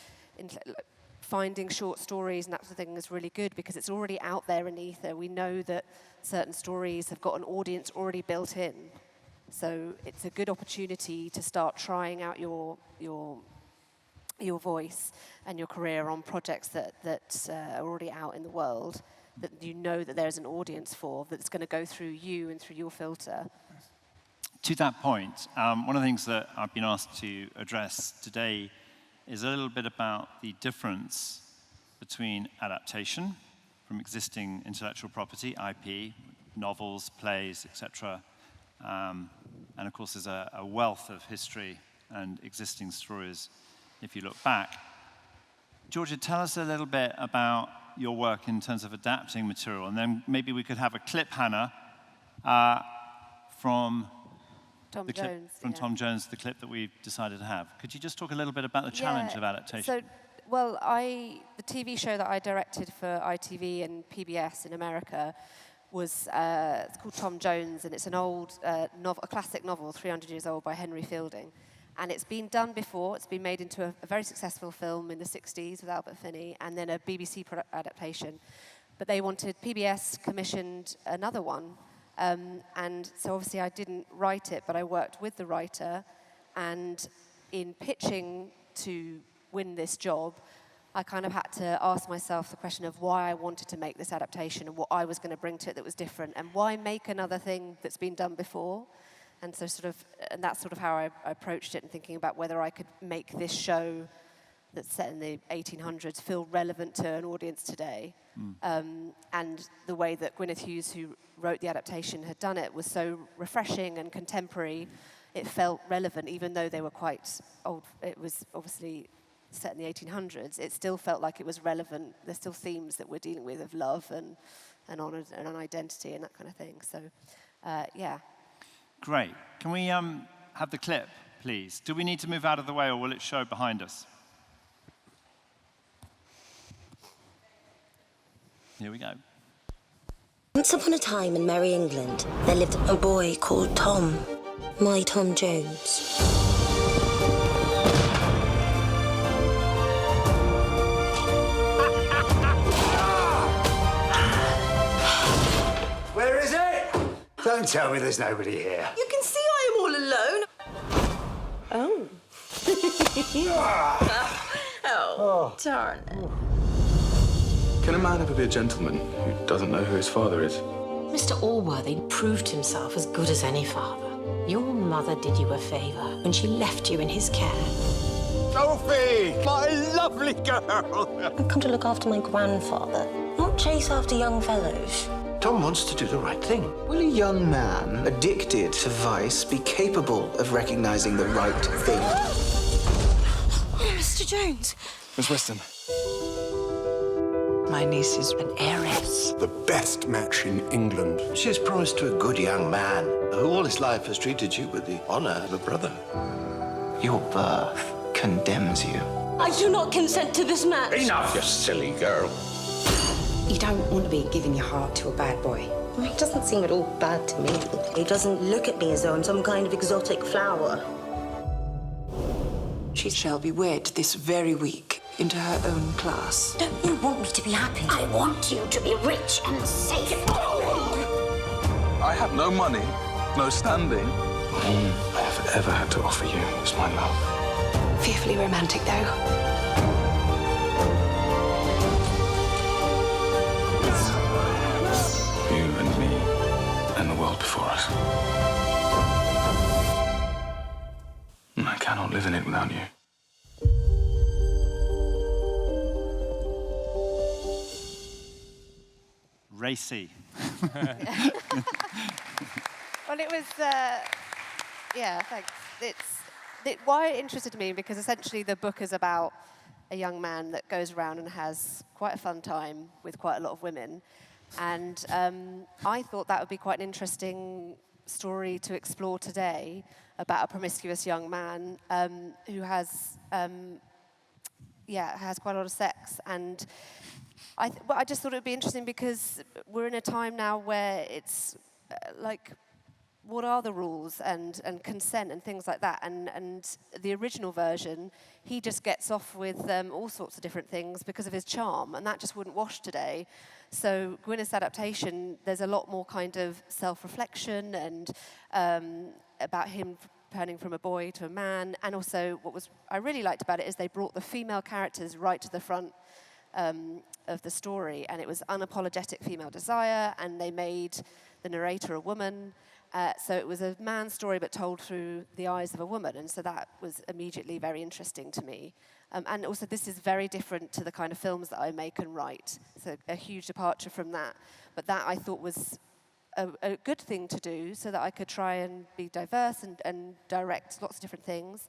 finding short stories and that sort of thing is really good because it's already out there in ether. We know that certain stories have got an audience already built in. So it's a good opportunity to start trying out your voice and your career on projects that are already out in the world, that you know that there's an audience for, that's going to go through you and through your filter. To that point, one of the things that I've been asked to address today is a little bit about the difference between adaptation from existing intellectual property, IP, novels, plays, etc. And of course, there's a wealth of history and existing stories if you look back. Georgia, tell us a little bit about your work in terms of adapting material, and then maybe we could have a clip, Hannah, from Tom Jones, the clip that we've decided to have. Could you just talk a little bit about the challenge of adaptation? So, the TV show that I directed for ITV and PBS in America was it's called Tom Jones, and it's an old novel, a classic novel, 300 years old, by Henry Fielding. And it's been done before. It's been made into a very successful film in the 60s with Albert Finney, and then a BBC adaptation. But PBS commissioned another one. And so obviously I didn't write it, but I worked with the writer. And in pitching to win this job, I kind of had to ask myself the question of why I wanted to make this adaptation and what I was going to bring to it that was different, and why make another thing that's been done before. And so and that's sort of how I approached it, and thinking about whether I could make this show that's set in the 1800s feel relevant to an audience today. And the way that Gwyneth Hughes, who wrote the adaptation, had done it was so refreshing and contemporary. It felt relevant, even though they were quite old. It was obviously set in the 1800s. It still felt like it was relevant. There's still themes that we're dealing with of love and honour and an identity and that kind of thing. So, yeah. Great. Can we have the clip, please? Do we need to move out of the way, or will it show behind us? Here we go. Once upon a time in merry England, there lived a boy called Tom. My Tom Jones. Where is it? Don't tell me there's nobody here. You can see I am all alone. Oh. Darn it. Can a man ever be a gentleman who doesn't know who his father is? Mr. Allworthy proved himself as good as any father. Your mother did you a favour when she left you in his care. Sophie, my lovely girl. I've come to look after my grandfather, not chase after young fellows. Tom wants to do the right thing. Will a young man addicted to vice be capable of recognizing the right thing? Mr. Jones. Miss Weston. My niece is an heiress. The best match in England. She's promised to a good young man who all his life has treated you with the honour of a brother. Your birth condemns you. I do not consent to this match. Enough, you silly girl. You don't want to be giving your heart to a bad boy. I mean, he doesn't seem at all bad to me. He doesn't look at me as though I'm some kind of exotic flower. She shall be wed this very week into her own class. Don't you want me to be happy? I want you to be rich and safe. I have no money, no standing. All I have ever had to offer you is my love. Fearfully romantic, though. You and me and the world before us. And I cannot live in it without you. Racy. Well, it was, yeah, thanks. Why it interested me, because essentially the book is about a young man that goes around and has quite a fun time with quite a lot of women. And I thought that would be quite an interesting story to explore today, about a promiscuous young man who has quite a lot of sex. And I just thought it would be interesting because we're in a time now where it's like, what are the rules and consent and things like that? And the original version, he just gets off with all sorts of different things because of his charm, and that just wouldn't wash today. So Gwyneth's adaptation, there's a lot more kind of self-reflection and about him turning from a boy to a man. And also I really liked about it is they brought the female characters right to the front of the story, and it was unapologetic female desire, and they made the narrator a woman. So it was a man's story but told through the eyes of a woman, and so that was immediately very interesting to me. And also this is very different to the kind of films that I make and write, so a huge departure from that. But that I thought was a good thing to do so that I could try and be diverse and direct lots of different things.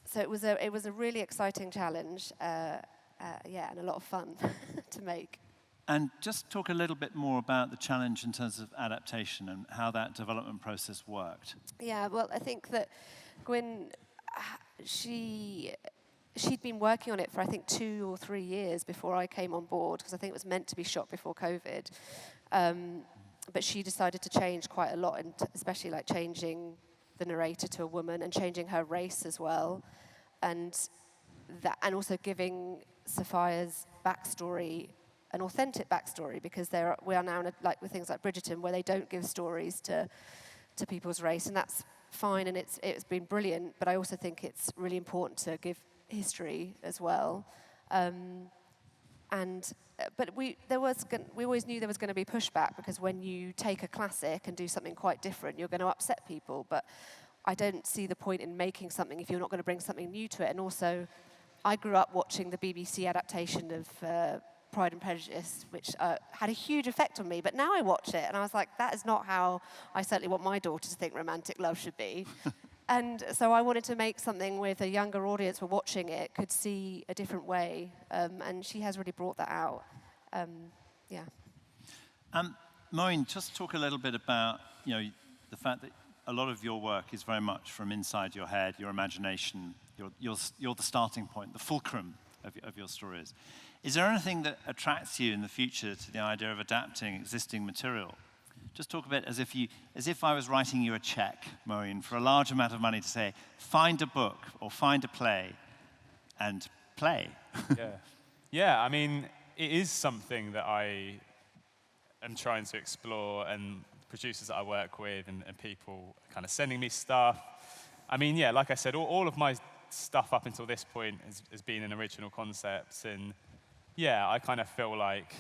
So it was a really exciting challenge, and a lot of fun to make. And just talk a little bit more about the challenge in terms of adaptation and how that development process worked. Yeah, well, I think that Gwyn, she'd been working on it for, I think, 2 or 3 years before I came on board, because I think it was meant to be shot before COVID. But she decided to change quite a lot, and especially like changing the narrator to a woman and changing her race as well. And also giving Sophia's backstory an authentic backstory, because we are now in with things like Bridgerton, where they don't give stories to people's race, and that's fine, and it's been brilliant. But I also think it's really important to give history as well. But we always knew there was going to be pushback, because when you take a classic and do something quite different, you're going to upset people. But I don't see the point in making something if you're not going to bring something new to it. And also, I grew up watching the BBC adaptation of Pride and Prejudice, which had a huge effect on me. But now I watch it, and I was like, that is not how I certainly want my daughter to think romantic love should be. And so I wanted to make something with a younger audience who watching it could see a different way, and she has really brought that out. Yeah. Maureen, just talk a little bit about the fact that a lot of your work is very much from inside your head, your imagination. You're the starting point, the fulcrum of your stories. Is there anything that attracts you in the future to the idea of adapting existing material? Just talk a bit as if I was writing you a check, Maureen, for a large amount of money to say, find a book or find a play and play. Yeah, I mean, it is something that I am trying to explore, and producers that I work with and people kind of sending me stuff. I mean, yeah, like I said, all of my stuff up until this point has been in original concepts, and yeah, I kind of feel like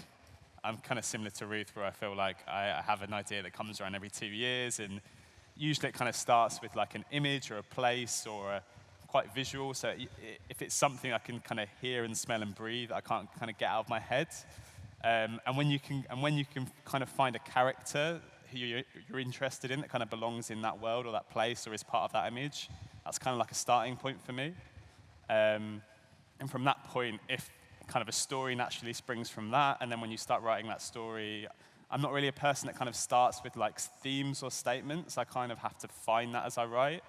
I'm kind of similar to Ruth, where I feel like I have an idea that comes around every 2 years, and usually it kind of starts with like an image or a place or quite visual. So if it's something I can kind of hear and smell and breathe, I can't kind of get out of my head. And when you can kind of find a character who you're interested in that kind of belongs in that world or that place or is part of that image, that's kind of like a starting point for me. And from that point, if kind of a story naturally springs from that, and then when you start writing that story, I'm not really a person that kind of starts with like themes or statements. I kind of have to find that as I write.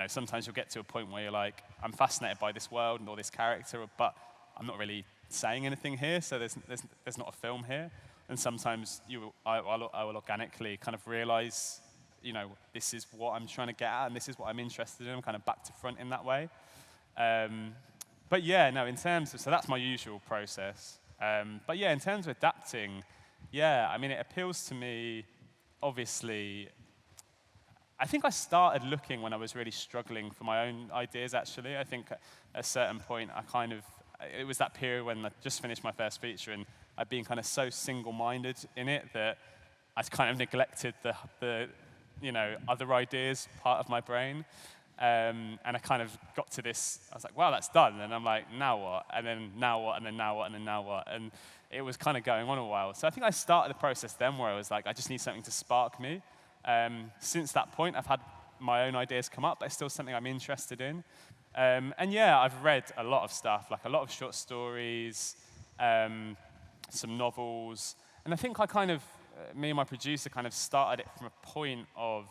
Sometimes you'll get to a point where you're like, I'm fascinated by this world or this character, but I'm not really saying anything here, so there's not a film here. And sometimes I will organically kind of realize, this is what I'm trying to get at, and this is what I'm interested in. I'm kind of back to front in that way. But yeah, no, so that's my usual process. But yeah, in terms of adapting, yeah, I mean, it appeals to me, obviously. I think I started looking when I was really struggling for my own ideas, actually. I think at a certain point, it was that period when I just finished my first feature, and I'd been kind of so single-minded in it that I kind of neglected the other ideas part of my brain. And I kind of got to this, I was like, wow, that's done. And I'm like, now what? And then now what? And then now what? And then now what? And it was kind of going on a while. So I think I started the process then where I was like, I just need something to spark me. Since that point, I've had my own ideas come up, but it's still something I'm interested in. And yeah, I've read a lot of stuff, like a lot of short stories, some novels. And I think me and my producer kind of started it from a point of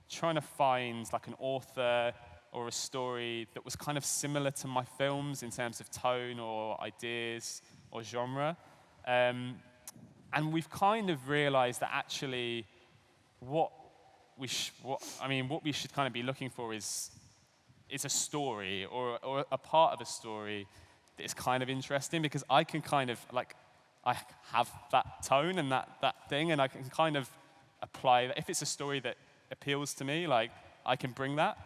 trying to find like an author or a story that was kind of similar to my films in terms of tone or ideas or genre. And we've kind of realized that actually what we should kind of be looking for is a story or a part of a story that is kind of interesting, because I can kind of I have that tone and that thing, and I can kind of apply that. If it's a story that appeals to me, I can bring that.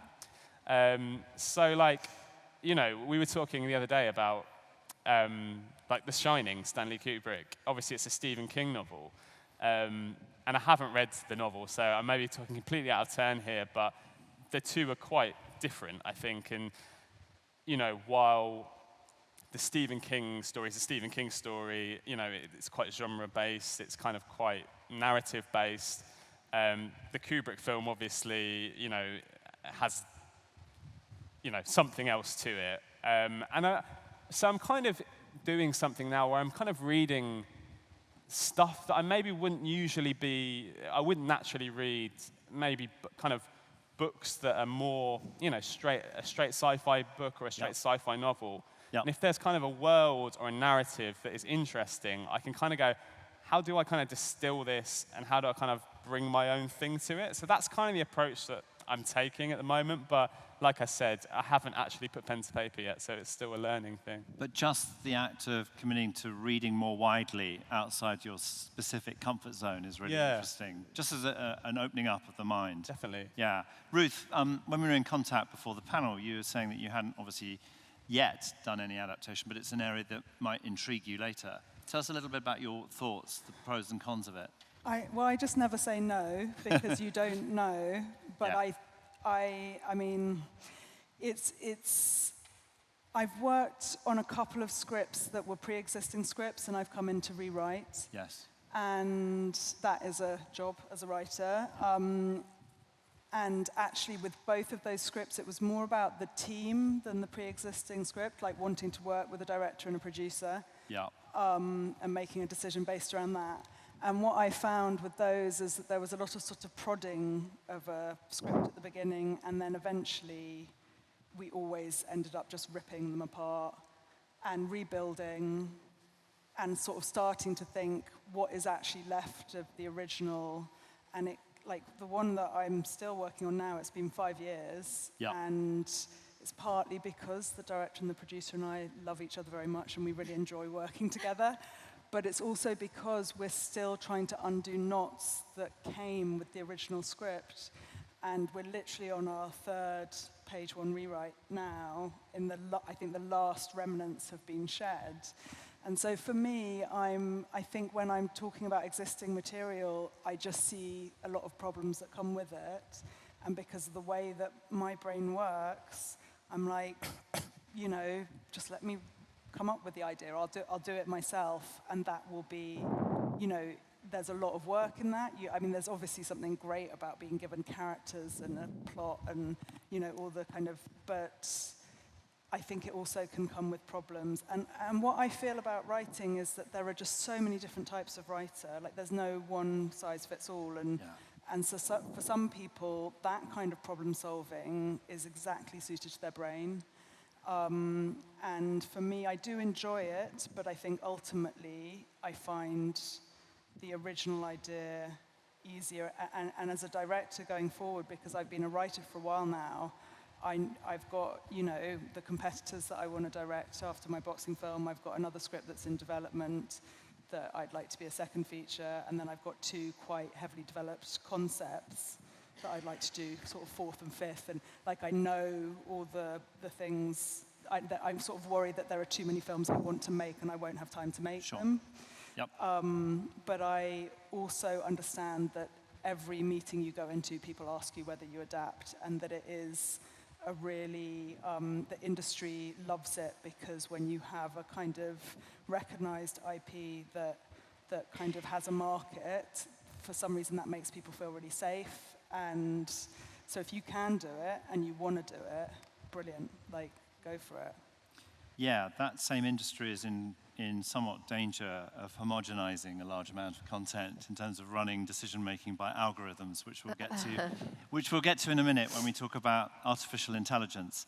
We were talking the other day about The Shining, Stanley Kubrick. Obviously, it's a Stephen King novel, and I haven't read the novel, so I may be talking completely out of turn here, but the two are quite different, I think. And while the Stephen King story is a Stephen King story, it's quite genre-based, it's kind of quite narrative-based. The Kubrick film, obviously, has, something else to it. So I'm kind of doing something now where I'm kind of reading stuff that I maybe wouldn't naturally read, maybe kind of books that are more, a straight sci-fi book or a straight sci-fi novel. Yep. And if there's kind of a world or a narrative that is interesting, I can kind of go, how do I kind of distill this, and how do I kind of bring my own thing to it? So that's kind of the approach that I'm taking at the moment. But like I said, I haven't actually put pen to paper yet, so it's still a learning thing. But just the act of committing to reading more widely outside your specific comfort zone is really interesting. Just as an opening up of the mind. Definitely. Yeah. Ruth, when we were in contact before the panel, you were saying that you hadn't obviously yet done any adaptation, but it's an area that might intrigue you later. Tell us a little bit about your thoughts, the pros and cons of it. I just never say no because you don't know. But Yeah. I mean, I've worked on a couple of scripts that were pre-existing scripts, and I've come in to rewrite. Yes. And that is a job as a writer. And actually, with both of those scripts, it was more about the team than the pre-existing script, like wanting to work with a director and a producer. Yeah. And making a decision based around that. And what I found with those is that there was a lot of sort of prodding of a script at the beginning, and then eventually we always ended up just ripping them apart and rebuilding and sort of starting to think what is actually left of the original. And it, like the one that I'm still working on now, it's been 5 years. Yeah. And it's partly because the director and the producer and I love each other very much and we really enjoy working together. But it's also because we're still trying to undo knots that came with the original script. And we're literally on our 3rd page 1 rewrite now. I think the last remnants have been shed. And so for me, I think when I'm talking about existing material, I just see a lot of problems that come with it. And because of the way that my brain works, I'm like, you know, just let me come up with the idea. I'll do it myself, and that will be, you know, there's a lot of work in that. I mean, there's obviously something great about being given characters and a plot and, you know, all the kind of, but I think it also can come with problems. And what I feel about writing is that there are just so many different types of writer. Like, there's no one size fits all. And so for some people, that kind of problem solving is exactly suited to their brain. And for me, I do enjoy it, but I think ultimately I find the original idea easier. And as a director going forward, because I've been a writer for a while now, I've got, you know, the competitors that I want to direct after my boxing film. I've got another script that's in development that I'd like to be a second feature, and then I've got 2 quite heavily developed concepts that I'd like to do sort of 4th and 5th, and like I know all the things. I'm sort of worried that there are too many films I want to make and I won't have time to make them. Yep. But I also understand that every meeting you go into, people ask you whether you adapt, and that it is a really, the industry loves it, because when you have a kind of recognized IP that kind of has a market, for some reason that makes people feel really safe. And so if you can do it and you want to do it, brilliant, like, go for it. Yeah, that same industry is in somewhat danger of homogenizing a large amount of content in terms of running decision-making by algorithms, which we'll get to in a minute when we talk about artificial intelligence.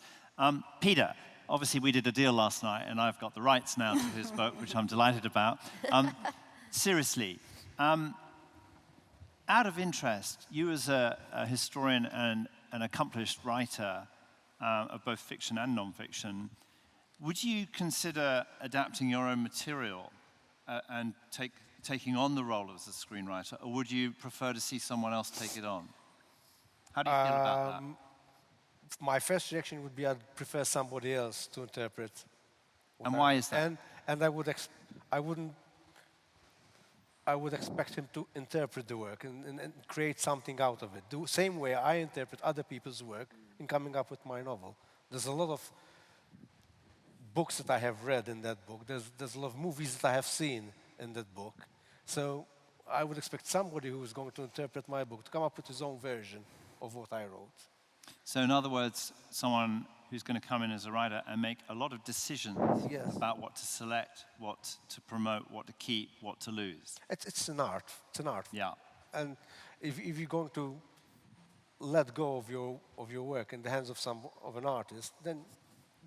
Peter, obviously we did a deal last night, and I've got the rights now to his book, which I'm delighted about. Seriously, out of interest, you as a historian and an accomplished writer of both fiction and non-fiction, would you consider adapting your own material and taking on the role as a screenwriter, or would you prefer to see someone else take it on? How do you feel about that? My first reaction would be I'd prefer somebody else to interpret. And why is that? And I would expect him to interpret the work and create something out of it. The same way I interpret other people's work in coming up with my novel. There's a lot of books that I have read in that book. There's a lot of movies that I have seen in that book. So I would expect somebody who is going to interpret my book to come up with his own version of what I wrote. So in other words, someone who's going to come in as a writer and make a lot of decisions about what to select, what to promote, what to keep, what to lose. It's an art. It's an art. Yeah. And if you're going to let go of your work in the hands of an artist, then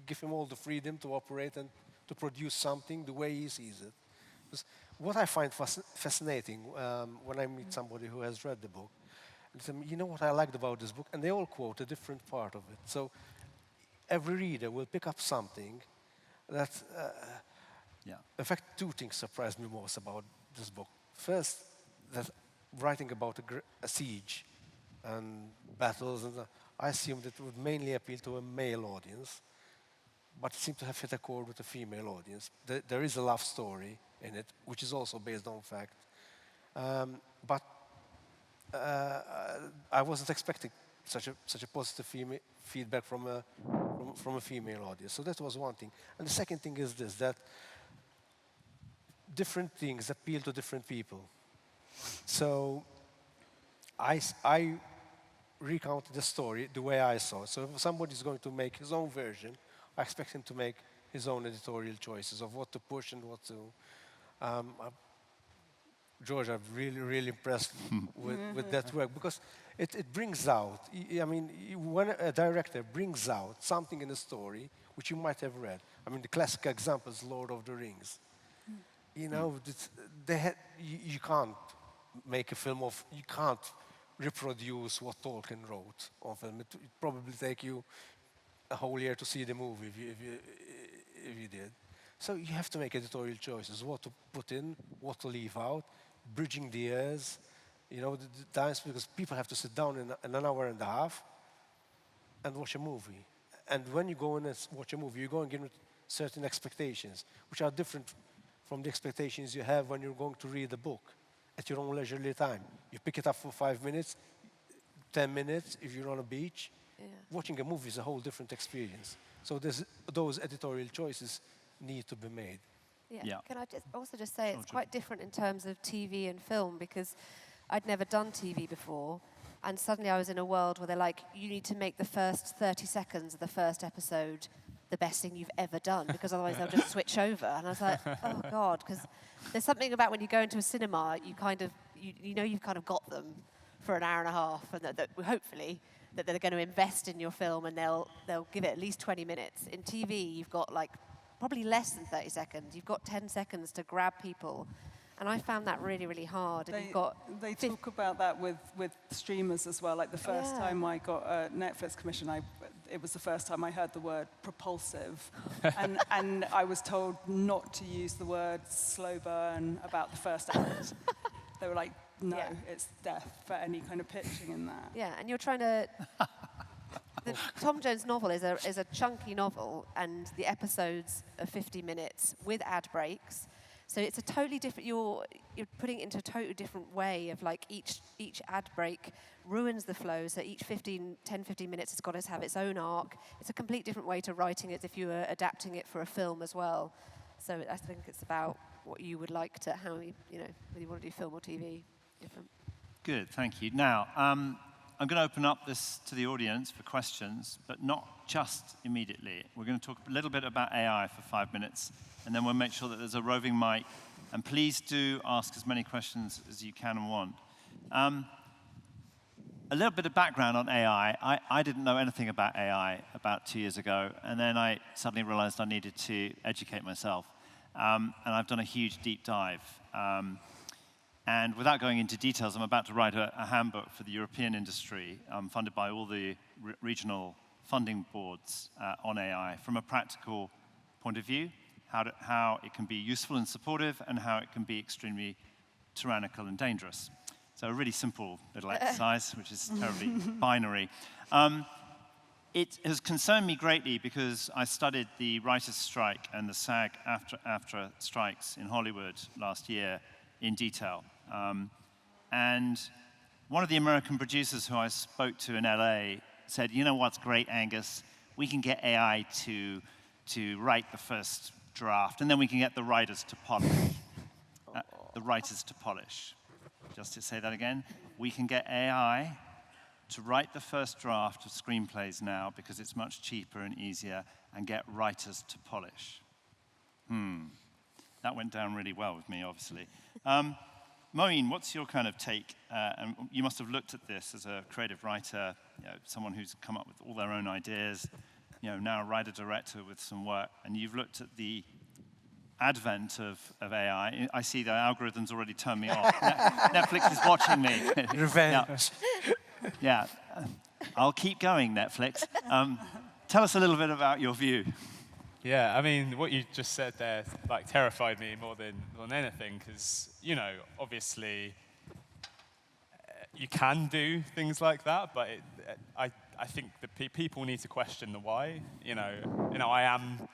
give him all the freedom to operate and to produce something the way he sees it. Because what I find fascinating when I meet somebody who has read the book, and say, you know what I liked about this book, and they all quote a different part of it. So every reader will pick up something that, in fact, 2 things surprised me most about this book. First, that writing about a siege and battles, and I assumed it would mainly appeal to a male audience. but it seemed to have hit a chord with a female audience. There is a love story in it, which is also based on fact. But I wasn't expecting such a positive feedback from a female audience. So that was one thing. And the second thing is this, that different things appeal to different people. So I recounted the story the way I saw it. So if somebody's going to make his own version, I expect him to make his own editorial choices of what to push and what to... George, I'm really, really impressed with that work, because it brings out, I mean, when a director brings out something in a story which you might have read. I mean, the classic example is Lord of the Rings. You know, you can't make a film of, you can't reproduce what Tolkien wrote on film. It would probably take you a whole year to see the movie if you did. So you have to make editorial choices, what to put in, what to leave out, bridging the years, you know, the times, because people have to sit down in an hour and a half and watch a movie. And when you go in and watch a movie, you're going in with certain expectations, which are different from the expectations you have when you're going to read a book at your own leisurely time. You pick it up for 5 minutes, 10 minutes if you're on a beach. Yeah. Watching a movie is a whole different experience. So those editorial choices need to be made. Yeah. Can I just say it's quite different in terms of TV and film, because I'd never done TV before, and suddenly I was in a world where they're like, you need to make the first 30 seconds of the first episode the best thing you've ever done, because otherwise they'll just switch over. And I was like, oh God, because there's something about when you go into a cinema, you kind of, you know you've kind of got them for an hour and a half, and that hopefully that they're going to invest in your film, and they'll give it at least 20 minutes. In TV, you've got like probably less than 30 seconds. You've got 10 seconds to grab people. And I found that really, really hard. And They talk about that with streamers as well. Like the first time I got a Netflix commission, it was the first time I heard the word propulsive. and I was told not to use the word slow burn about the first act. They were like, no, it's death for any kind of pitching in that. Yeah, and you're trying to... The Tom Jones novel is a chunky novel, and the episodes are 50 minutes with ad breaks. So it's a totally different, you're putting it into a totally different way of like each ad break ruins the flow. So each 10, 15 minutes has got to have its own arc. It's a complete different way to writing it if you were adapting it for a film as well. So I think it's about what you would like to, how you know, whether you want to do film or TV. Different. Good, thank you. Now, I'm going to open up this to the audience for questions, but not just immediately. We're going to talk a little bit about AI for 5 minutes, and then we'll make sure that there's a roving mic. And please do ask as many questions as you can and want. A little bit of background on AI. I didn't know anything about AI about 2 years ago, and then I suddenly realized I needed to educate myself. And I've done a huge deep dive. And without going into details, I'm about to write a handbook for the European industry, funded by all the regional funding boards on AI, from a practical point of view, how it can be useful and supportive, and how it can be extremely tyrannical and dangerous. So a really simple little exercise, which is terribly binary. It has concerned me greatly because I studied the writers' strike and the SAG-AFTRA strikes in Hollywood last year in detail. And one of the American producers who I spoke to in LA said, you know what's great, Angus? We can get AI to write the first draft, and then we can get the writers to polish. The writers to polish. Just to say that again, we can get AI to write the first draft of screenplays now because it's much cheaper and easier, and get writers to polish. That went down really well with me, obviously. Moeen, what's your kind of take? And you must have looked at this as a creative writer, someone who's come up with all their own ideas, now a writer-director with some work, and you've looked at the advent of AI. I see the algorithm's already turned me off. Netflix is watching me. Revenge. Yeah. I'll keep going, Netflix. Tell us a little bit about your view. Yeah, I mean, what you just said there like terrified me more than anything, because obviously you can do things like that, but I I think the people need to question the why. I am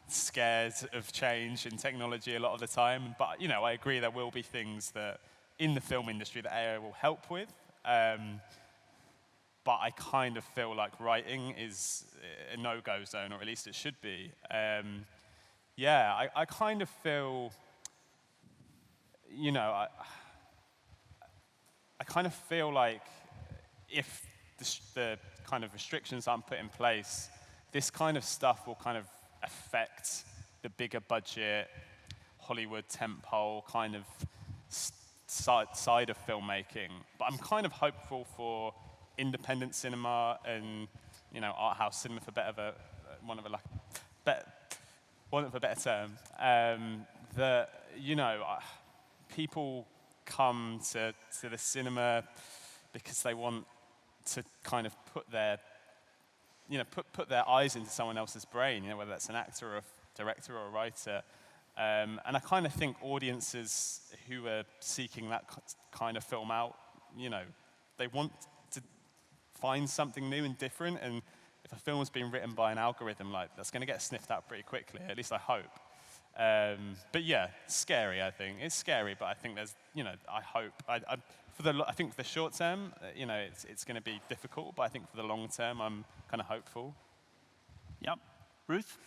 scared of change in technology a lot of the time, but I agree there will be things that in the film industry that AI will help with. But I kind of feel like writing is a no-go zone, or at least it should be. I kind of feel, I kind of feel like if the kind of restrictions aren't put in place, this kind of stuff will kind of affect the bigger budget, Hollywood tentpole kind of side of filmmaking. But I'm kind of hopeful for independent cinema and art house cinema, for want of a better term. That people come to the cinema because they want to kind of put their eyes into someone else's brain, whether that's an actor or a director or a writer. And I kind of think audiences who are seeking that kind of film out, they want to find something new and different. And if a film's been written by an algorithm, that's going to get sniffed out pretty quickly. At least I hope. But yeah, scary. I think it's scary, but I think there's, I hope. I think for the short term, it's going to be difficult, but I think for the long term, I'm kind of hopeful. Yep. Ruth?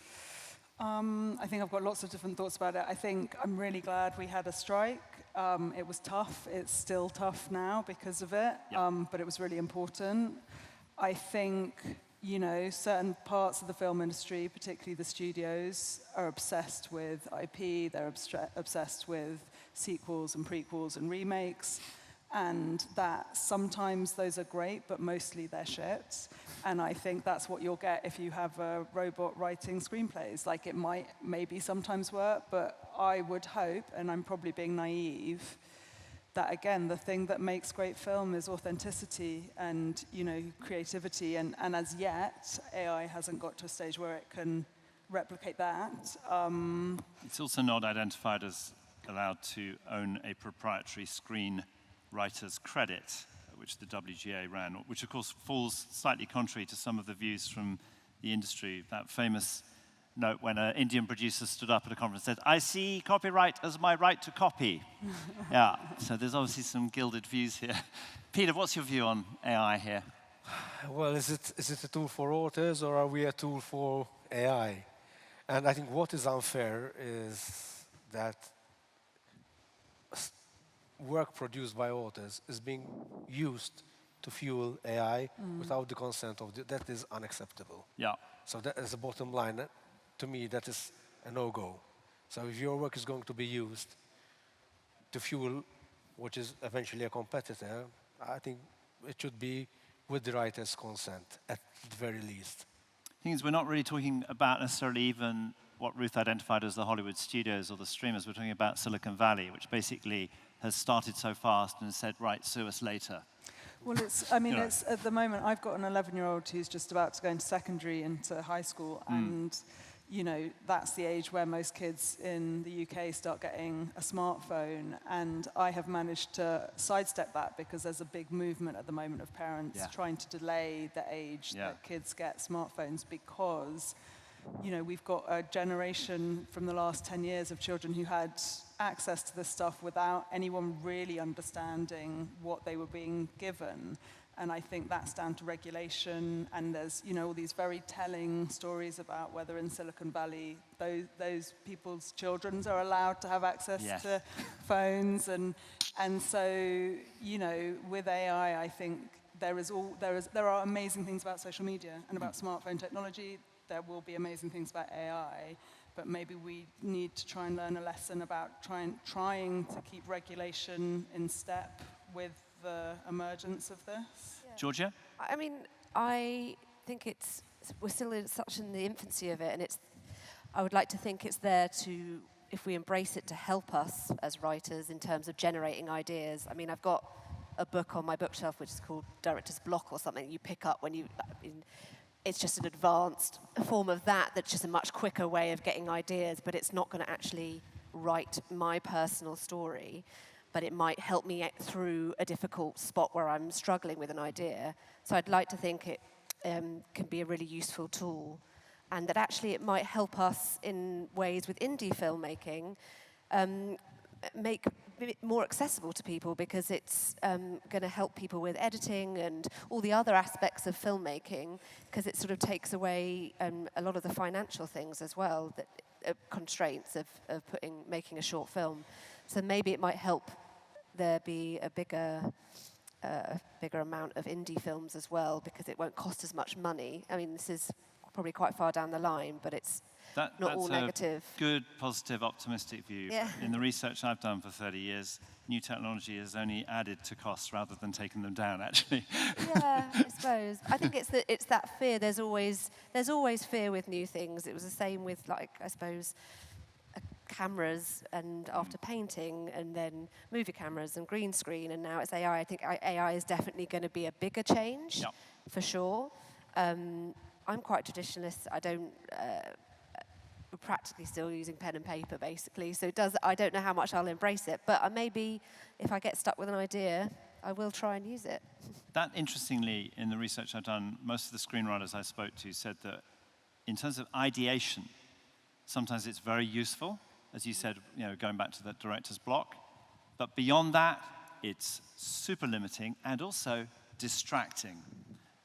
I think I've got lots of different thoughts about it. I think I'm really glad we had a strike. It was tough. It's still tough now because of it, but it was really important. I think, certain parts of the film industry, particularly the studios, are obsessed with IP. They're obsessed with sequels and prequels and remakes. And that sometimes those are great, but mostly they're shit. And I think that's what you'll get if you have a robot writing screenplays. It might maybe sometimes work, but I would hope, and I'm probably being naive, that again, the thing that makes great film is authenticity and creativity. And as yet, AI hasn't got to a stage where it can replicate that. It's also not identified as allowed to own a proprietary screenwriter's credit, which the WGA ran, which of course falls slightly contrary to some of the views from the industry. That famous note when an Indian producer stood up at a conference and said, "I see copyright as my right to copy." Yeah, so there's obviously some gilded views here. Peter, what's your view on AI here? Well, is it a tool for authors, or are we a tool for AI? And I think what is unfair is that work produced by authors is being used to fuel AI without the consent of that is unacceptable. Yeah. So that is the bottom line. To me, that is a no-go. So if your work is going to be used to fuel what is eventually a competitor, I think it should be with the writer's consent, at the very least. The thing is, we're not really talking about necessarily even what Ruth identified as the Hollywood studios or the streamers. We're talking about Silicon Valley, which basically has started so fast and said, right, sue us later. Well, it's at the moment, I've got an 11-year-old who's just about to go into secondary, into high school, and that's the age where most kids in the UK start getting a smartphone, and I have managed to sidestep that because there's a big movement at the moment of parents trying to delay the age that kids get smartphones, because we've got a generation from the last 10 years of children who had access to this stuff without anyone really understanding what they were being given. And I think that's down to regulation, and there's all these very telling stories about whether in Silicon Valley those people's children are allowed to have access to phones, and so with AI, I think there are amazing things about social media and about smartphone technology. There will be amazing things about AI, but maybe we need to try and learn a lesson about trying to keep regulation in step with the emergence of this. Yeah. Georgia? I mean, I think we're still in the infancy of it, and I would like to think it's there to, if we embrace it, to help us as writers in terms of generating ideas. I mean, I've got a book on my bookshelf which is called Director's Block or something you pick up when it's just an advanced form of that's just a much quicker way of getting ideas, but it's not going to actually write my personal story, but it might help me through a difficult spot where I'm struggling with an idea. So I'd like to think can be a really useful tool, and that actually it might help us in ways with indie filmmaking make it more accessible to people, because it's going to help people with editing and all the other aspects of filmmaking, because it sort of takes away a lot of the financial things as well, that constraints of making a short film. So maybe it might help there be a bigger amount of indie films as well, because it won't cost as much money. I mean, this is probably quite far down the line, but it's not all negative. That's a good, positive, optimistic view. Yeah. In the research I've done for 30 years, new technology has only added to costs rather than taken them down, actually. Yeah, I suppose. I think it's that fear. There's always fear with new things. It was the same with, like, I suppose, cameras, and after painting, and then movie cameras and green screen, and now it's AI. I think AI is definitely going to be a bigger change, for sure. I'm quite traditionalist. We're practically still using pen and paper, basically. So I don't know how much I'll embrace it, but maybe if I get stuck with an idea, I will try and use it. That, interestingly, in the research I've done, most of the screenwriters I spoke to said that in terms of ideation, sometimes it's very useful, as you said, going back to the director's block. But beyond that, it's super limiting and also distracting.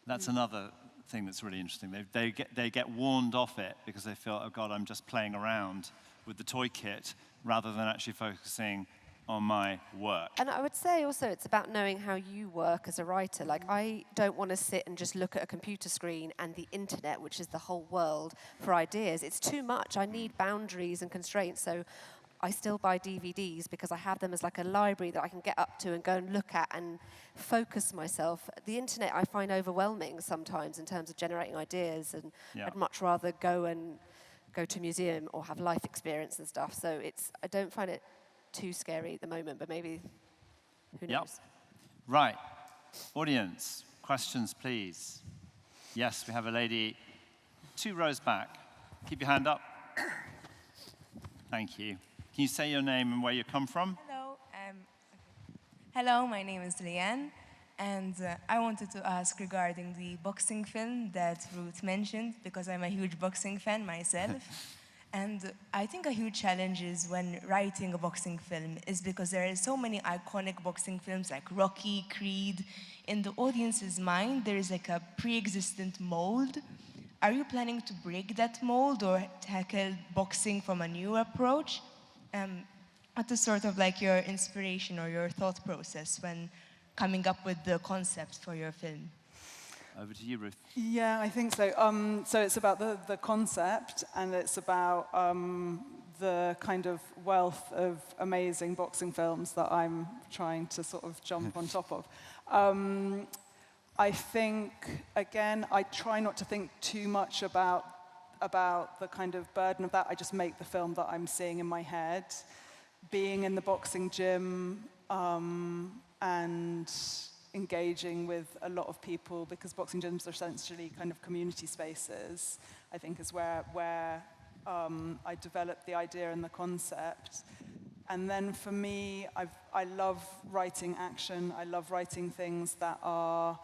That's another thing that's really interesting. They get warned off it because they feel, oh God, I'm just playing around with the toy kit rather than actually focusing on my work. And I would say also it's about knowing how you work as a writer. Like, I don't want to sit and just look at a computer screen and the internet, which is the whole world, for ideas. It's too much. I need boundaries and constraints. So I still buy DVDs because I have them as like a library that I can get up to and go and look at and focus myself. The internet I find overwhelming sometimes in terms of generating ideas, and I'd much rather go to a museum or have life experience and stuff. So I don't find it too scary at the moment, but maybe, who knows? Right. Audience, questions, please. Yes, we have a lady 2 rows back. Keep your hand up. Thank you. Can you say your name and where you come from? Hello. Hello, my name is Leanne, and I wanted to ask regarding the boxing film that Ruth mentioned, because I'm a huge boxing fan myself. And I think a huge challenge is when writing a boxing film is because there are so many iconic boxing films like Rocky, Creed. In the audience's mind, there is like a pre-existent mold. Are you planning to break that mold or tackle boxing from a new approach? What is sort of like your inspiration or your thought process when coming up with the concept for your film? Over to you, Ruth. Yeah, I think so. So it's about the concept, and it's about the kind of wealth of amazing boxing films that I'm trying to sort of jump on top of. I think, again, I try not to think too much about the kind of burden of that. I just make the film that I'm seeing in my head. Being in the boxing gym and engaging with a lot of people, because boxing gyms are essentially kind of community spaces, I think is where I developed the idea and the concept. And then for me, I love writing action. I love writing things that are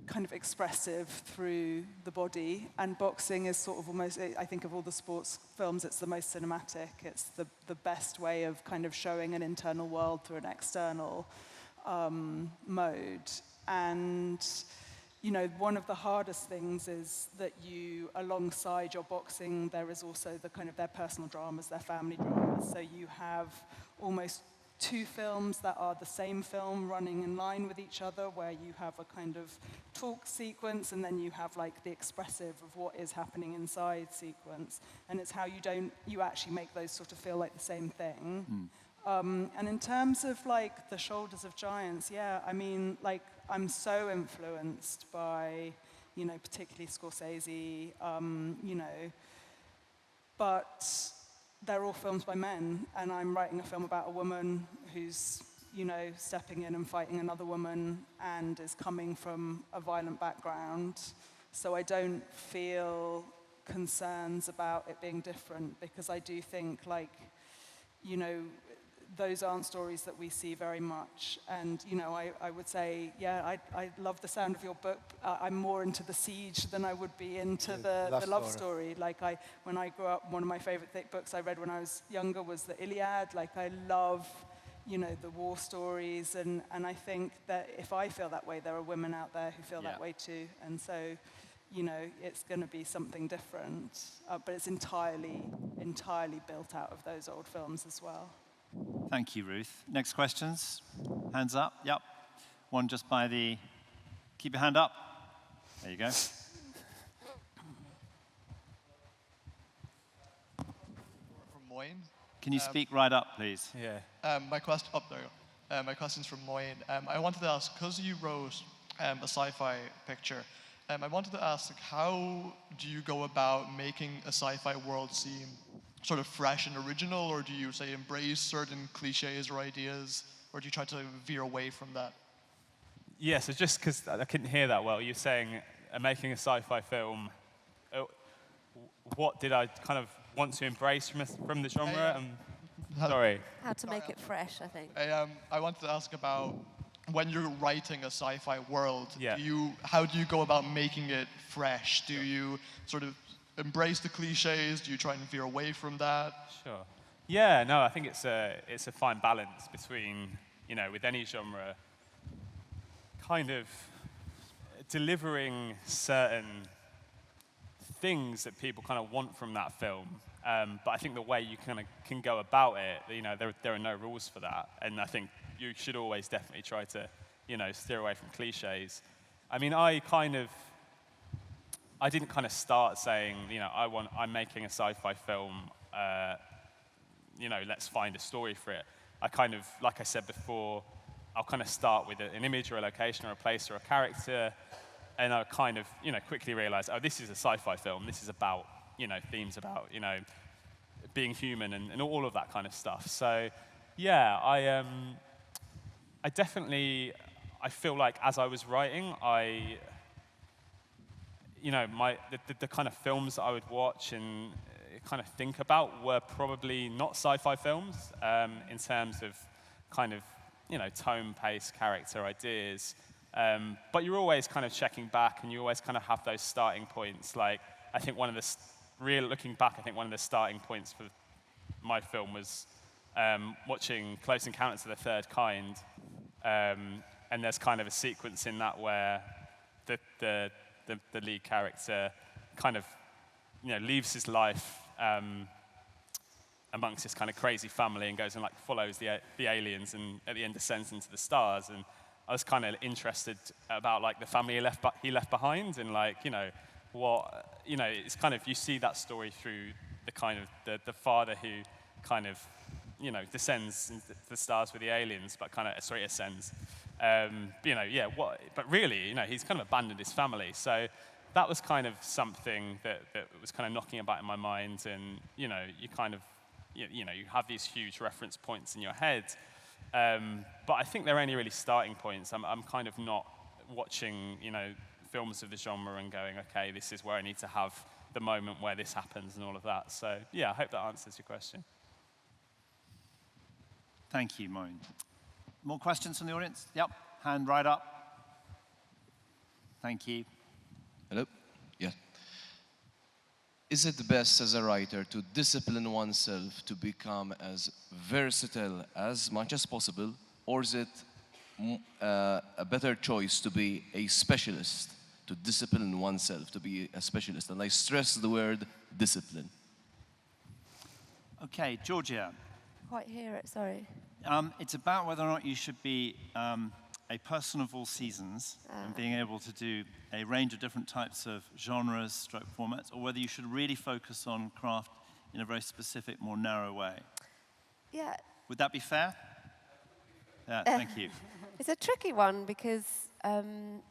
kind of expressive through the body, and boxing is sort of almost, I think of all the sports films, it's the most cinematic. It's the best way of kind of showing an internal world through an external mode. And one of the hardest things is that you, alongside your boxing, there is also the kind of their personal dramas, their family dramas. So you have almost 2 films that are the same film running in line with each other, where you have a kind of talk sequence, and then you have like the expressive of what is happening inside sequence. And it's how you actually make those sort of feel like the same thing. And in terms of like the Shoulders of Giants, yeah, I mean, like, I'm so influenced by, particularly Scorsese, but they're all films by men, and I'm writing a film about a woman who's, stepping in and fighting another woman and is coming from a violent background. So I don't feel concerns about it being different, because I do think, like, those aren't stories that we see very much. And, you know, I would say, yeah, I love the sound of your book. I'm more into the siege than I would be into the love story. Like, when I grew up, one of my favorite books I read when I was younger was the Iliad. Like, I love, you know, the war stories. And I think that if I feel that way, there are women out there who feel that way too. And so, you know, it's going to be something different. But it's entirely built out of those old films as well. Thank you, Ruth. Next questions? Hands up. Yep. One just by the... Keep your hand up. There you go. From Moyne. Can you speak right up, please? Yeah. My question... Oh, there you go. My question's from Moyne. I wanted to ask, because you wrote a sci-fi picture, I wanted to ask, like, how do you go about making a sci-fi world seem sort of fresh and original, or do you, say, embrace certain cliches or ideas, or do you try to veer away from that? Yeah, so just because I couldn't hear that well, you're saying making a sci-fi film, what did I kind of want to embrace from the genre? Sorry. How to make it fresh, I think. I wanted to ask about when you're writing a sci-fi world, yeah. How do you go about making it fresh? Do you sort of embrace the cliches? Do you try and veer away from that? Sure. Yeah, no, I think it's a fine balance between, you know, with any genre, kind of delivering certain things that people kind of want from that film. But I think the way you kind of can go about it, you know, there are no rules for that. And I think you should always definitely try to, you know, steer away from cliches. I mean, I didn't kind of start saying, you know, I'm making a sci-fi film, you know, let's find a story for it. I kind of, like I said before, I'll kind of start with an image or a location or a place or a character, and I'll kind of, you know, quickly realize, oh, this is a sci-fi film. This is about, you know, themes about, you know, being human and all of that kind of stuff. So, yeah, I definitely, I feel like as I was writing, you know, the kind of films that I would watch and kind of think about were probably not sci-fi films in terms of kind of, you know, tone, pace, character, ideas. But you're always kind of checking back, and you always kind of have those starting points. Like, I think looking back, I think one of the starting points for my film was watching Close Encounters of the Third Kind. And there's kind of a sequence in that where the lead character kind of, you know, leaves his life amongst this kind of crazy family and goes and like follows the aliens, and at the end descends into the stars. And I was kind of interested about like the family he left behind, and like, you know, what, you know, it's kind of, you see that story through the kind of the father who kind of, you know, descends into the stars with the aliens, but kind of, ascends. You know, yeah, but really, you know, he's kind of abandoned his family. So that was kind of something that was kind of knocking about in my mind. And, you know, you kind of, you know, you have these huge reference points in your head. But I think they're only really starting points. I'm kind of not watching, you know, films of the genre and going, okay, this is where I need to have the moment where this happens and all of that. So, yeah, I hope that answers your question. Thank you, Moyne. More questions from the audience? Yep, hand right up. Thank you. Hello? Yeah. Is it best as a writer to discipline oneself to become as versatile as much as possible, or is it a better choice to be a specialist, to discipline oneself, to be a specialist? And I stress the word discipline. Okay, Georgia. Quite hear it, sorry. It's about whether or not you should be a person of all seasons and being able to do a range of different types of genres, stroke formats, or whether you should really focus on craft in a very specific, more narrow way. Yeah. Would that be fair? Yeah, thank you. It's a tricky one because in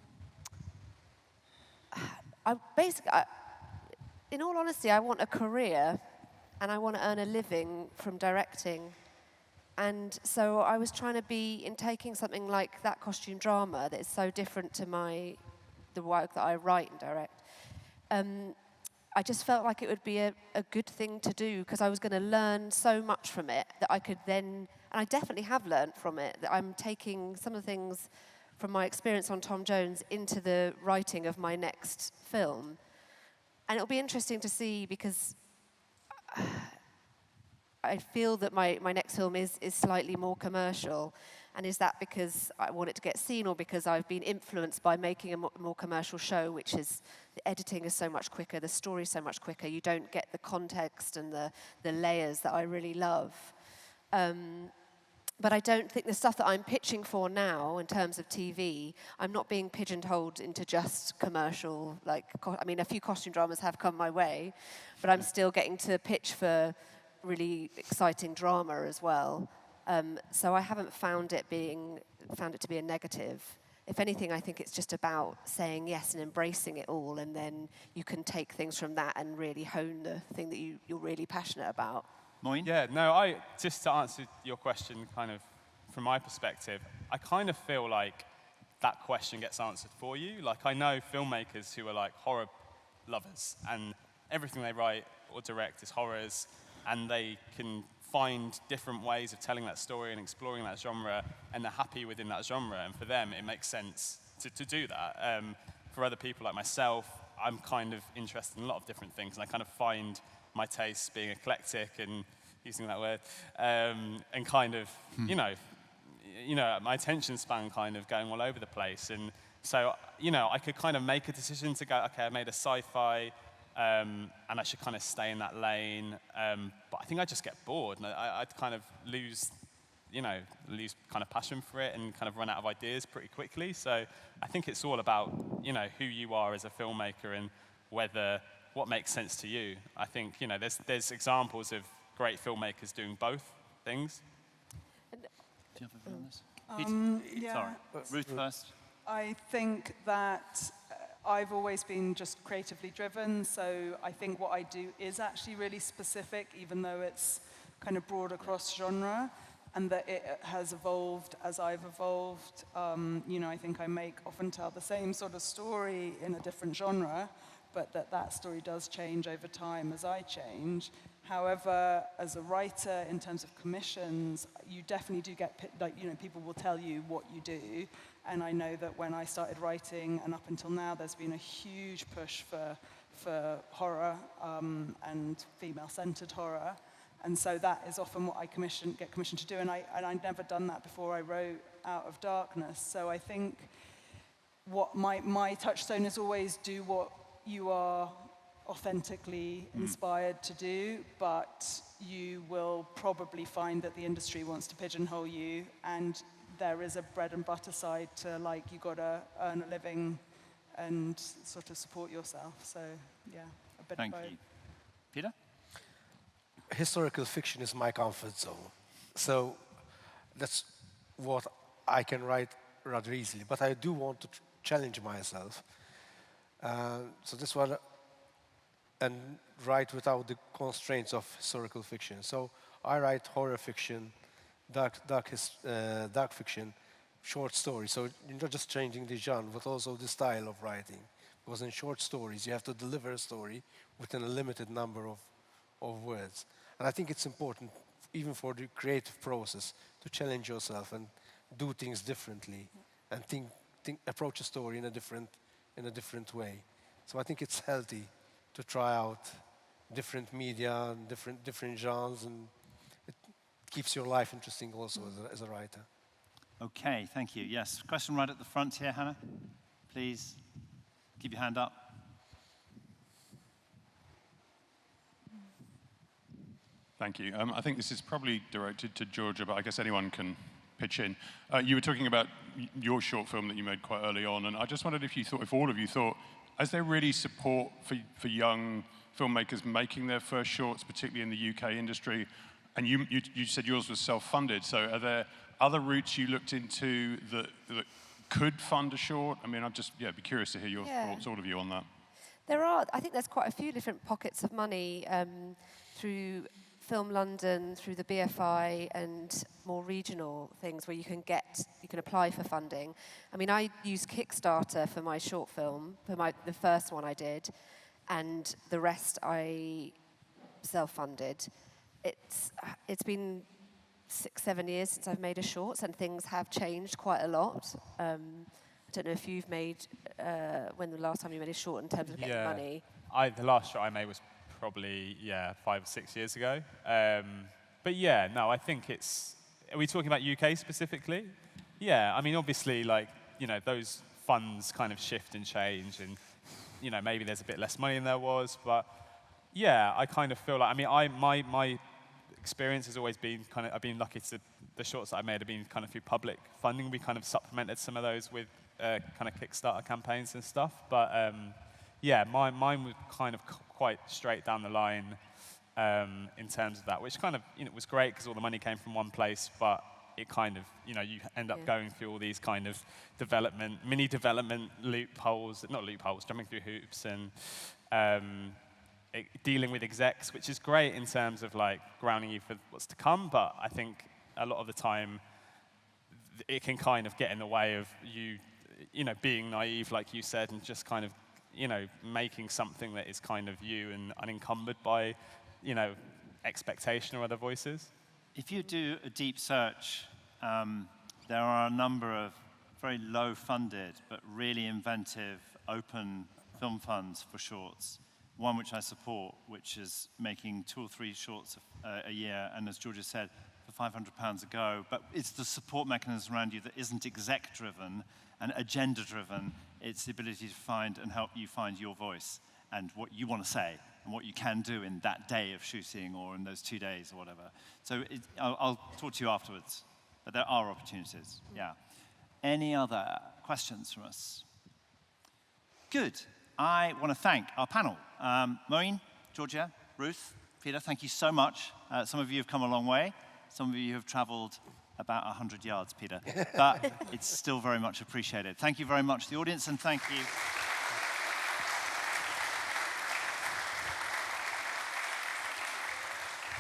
all honesty, I want a career and I want to earn a living from directing. And so I was trying to be, in taking something like that costume drama that is so different to the work that I write and direct, I just felt like it would be a good thing to do because I was going to learn so much from it that I could then And I definitely have learnt from it, that I'm taking some of the things from my experience on Tom Jones into the writing of my next film. And it'll be interesting to see, because I feel that my next film is slightly more commercial. And is that because I want it to get seen, or because I've been influenced by making a more commercial show, which is, the editing is so much quicker, the story is so much quicker, you don't get the context and the layers that I really love. But I don't think the stuff that I'm pitching for now in terms of TV, I'm not being pigeonholed into just commercial, a few costume dramas have come my way, but I'm still getting to pitch for really exciting drama as well. So I haven't found it to be a negative. If anything, I think it's just about saying yes and embracing it all, and then you can take things from that and really hone the thing that you're really passionate about. Moin? Yeah, no, just to answer your question kind of from my perspective, I kind of feel like that question gets answered for you. Like, I know filmmakers who are like horror lovers, and everything they write or direct is horrors, and they can find different ways of telling that story and exploring that genre, and they're happy within that genre, and for them it makes sense to do that. For other people like myself, I'm kind of interested in a lot of different things, and I kind of find my tastes being eclectic, and using that word, and kind of, my attention span kind of going all over the place. And so, I could kind of make a decision to go, okay, I made a sci-fi, and I should kind of stay in that lane. But I think I'd just get bored, and I'd kind of lose kind of passion for it, and kind of run out of ideas pretty quickly. So I think it's all about, who you are as a filmmaker, and what makes sense to you. I think, there's examples of great filmmakers doing both things. Do you have a view on this? Yeah. Sorry, Ruth first. I think that I've always been just creatively driven, so I think what I do is actually really specific, even though it's kind of broad across genre, and that it has evolved as I've evolved. I think I often tell the same sort of story in a different genre, but that story does change over time as I change. However, as a writer, in terms of commissions, you definitely do get, people will tell you what you do. And I know that when I started writing, and up until now, there's been a huge push for horror and female-centered horror. And so that is often what I get commissioned to do. And I'd never done that before I wrote Out of Darkness. So I think what my touchstone is always do what you are authentically inspired to do, but you will probably find that the industry wants to pigeonhole you, and there is a bread and butter side to, you got to earn a living and sort of support yourself. So, yeah, a bit of both. Thank you. Peter? Historical fiction is my comfort zone. So that's what I can write rather easily, but I do want to challenge myself. So that's what, and write without the constraints of historical fiction. So I write horror fiction, dark fiction, short stories. So you're not just changing the genre, but also the style of writing. Because in short stories, you have to deliver a story within a limited number of words. And I think it's important, even for the creative process, to challenge yourself and do things differently, and approach a story in a different way. So I think it's healthy to try out different media and different genres, and it keeps your life interesting also as a writer. Okay, thank you. Yes, question right at the front here, Hannah. Please keep your hand up. Thank you. I think this is probably directed to Georgia, but I guess anyone can pitch in. You were talking about your short film that you made quite early on, and I just wondered if all of you thought, is there really support for young filmmakers making their first shorts, particularly in the UK industry? And you said yours was self-funded, so are there other routes you looked into that could fund a short? I mean, I'd just be curious to hear your thoughts, all of you, on that. I think there's quite a few different pockets of money through Film London, through the BFI, and more regional things where you can apply for funding. I mean, I used Kickstarter for my short film, the first one I did, and the rest I self-funded. It's been 6, 7 years since I've made a short, and things have changed quite a lot. I don't know if you've made, when the last time you made a short in terms of getting money. The last short I made was probably, 5 or 6 years ago. But yeah, no, I think it's, are we talking about UK specifically? Yeah, I mean, obviously, like, you know, those funds kind of shift and change, and, you know, maybe there's a bit less money than there was, but yeah, I kind of feel like, I mean, my experience has always been kind of, I've been lucky to, the shorts that I made have been kind of through public funding. We kind of supplemented some of those with kind of Kickstarter campaigns and stuff, but yeah, mine was kind of quite straight down the line in terms of that, which kind of, you know, was great because all the money came from one place, but it kind of, you know, you end up going through all these kind of mini development loopholes, not loopholes, jumping through hoops, and dealing with execs, which is great in terms of like grounding you for what's to come, but I think a lot of the time it can kind of get in the way of you know, being naive, like you said, and just kind of, you know, making something that is kind of you and unencumbered by, you know, expectation or other voices. If you do a deep search, there are a number of very low-funded but really inventive open film funds for shorts. One which I support, which is making 2 or 3 shorts a year, and as Georgia said, for £500 a go. But it's the support mechanism around you that isn't exec-driven and agenda-driven. It's the ability to find and help you find your voice and what you want to say and what you can do in that day of shooting or in those 2 days or whatever. So I'll talk to you afterwards. But there are opportunities, yeah. Any other questions from us? Good. I want to thank our panel. Maureen, Georgia, Ruth, Peter, thank you so much. Some of you have come a long way. Some of you have traveled about 100 yards, Peter. But it's still very much appreciated. Thank you very much to the audience, and thank you.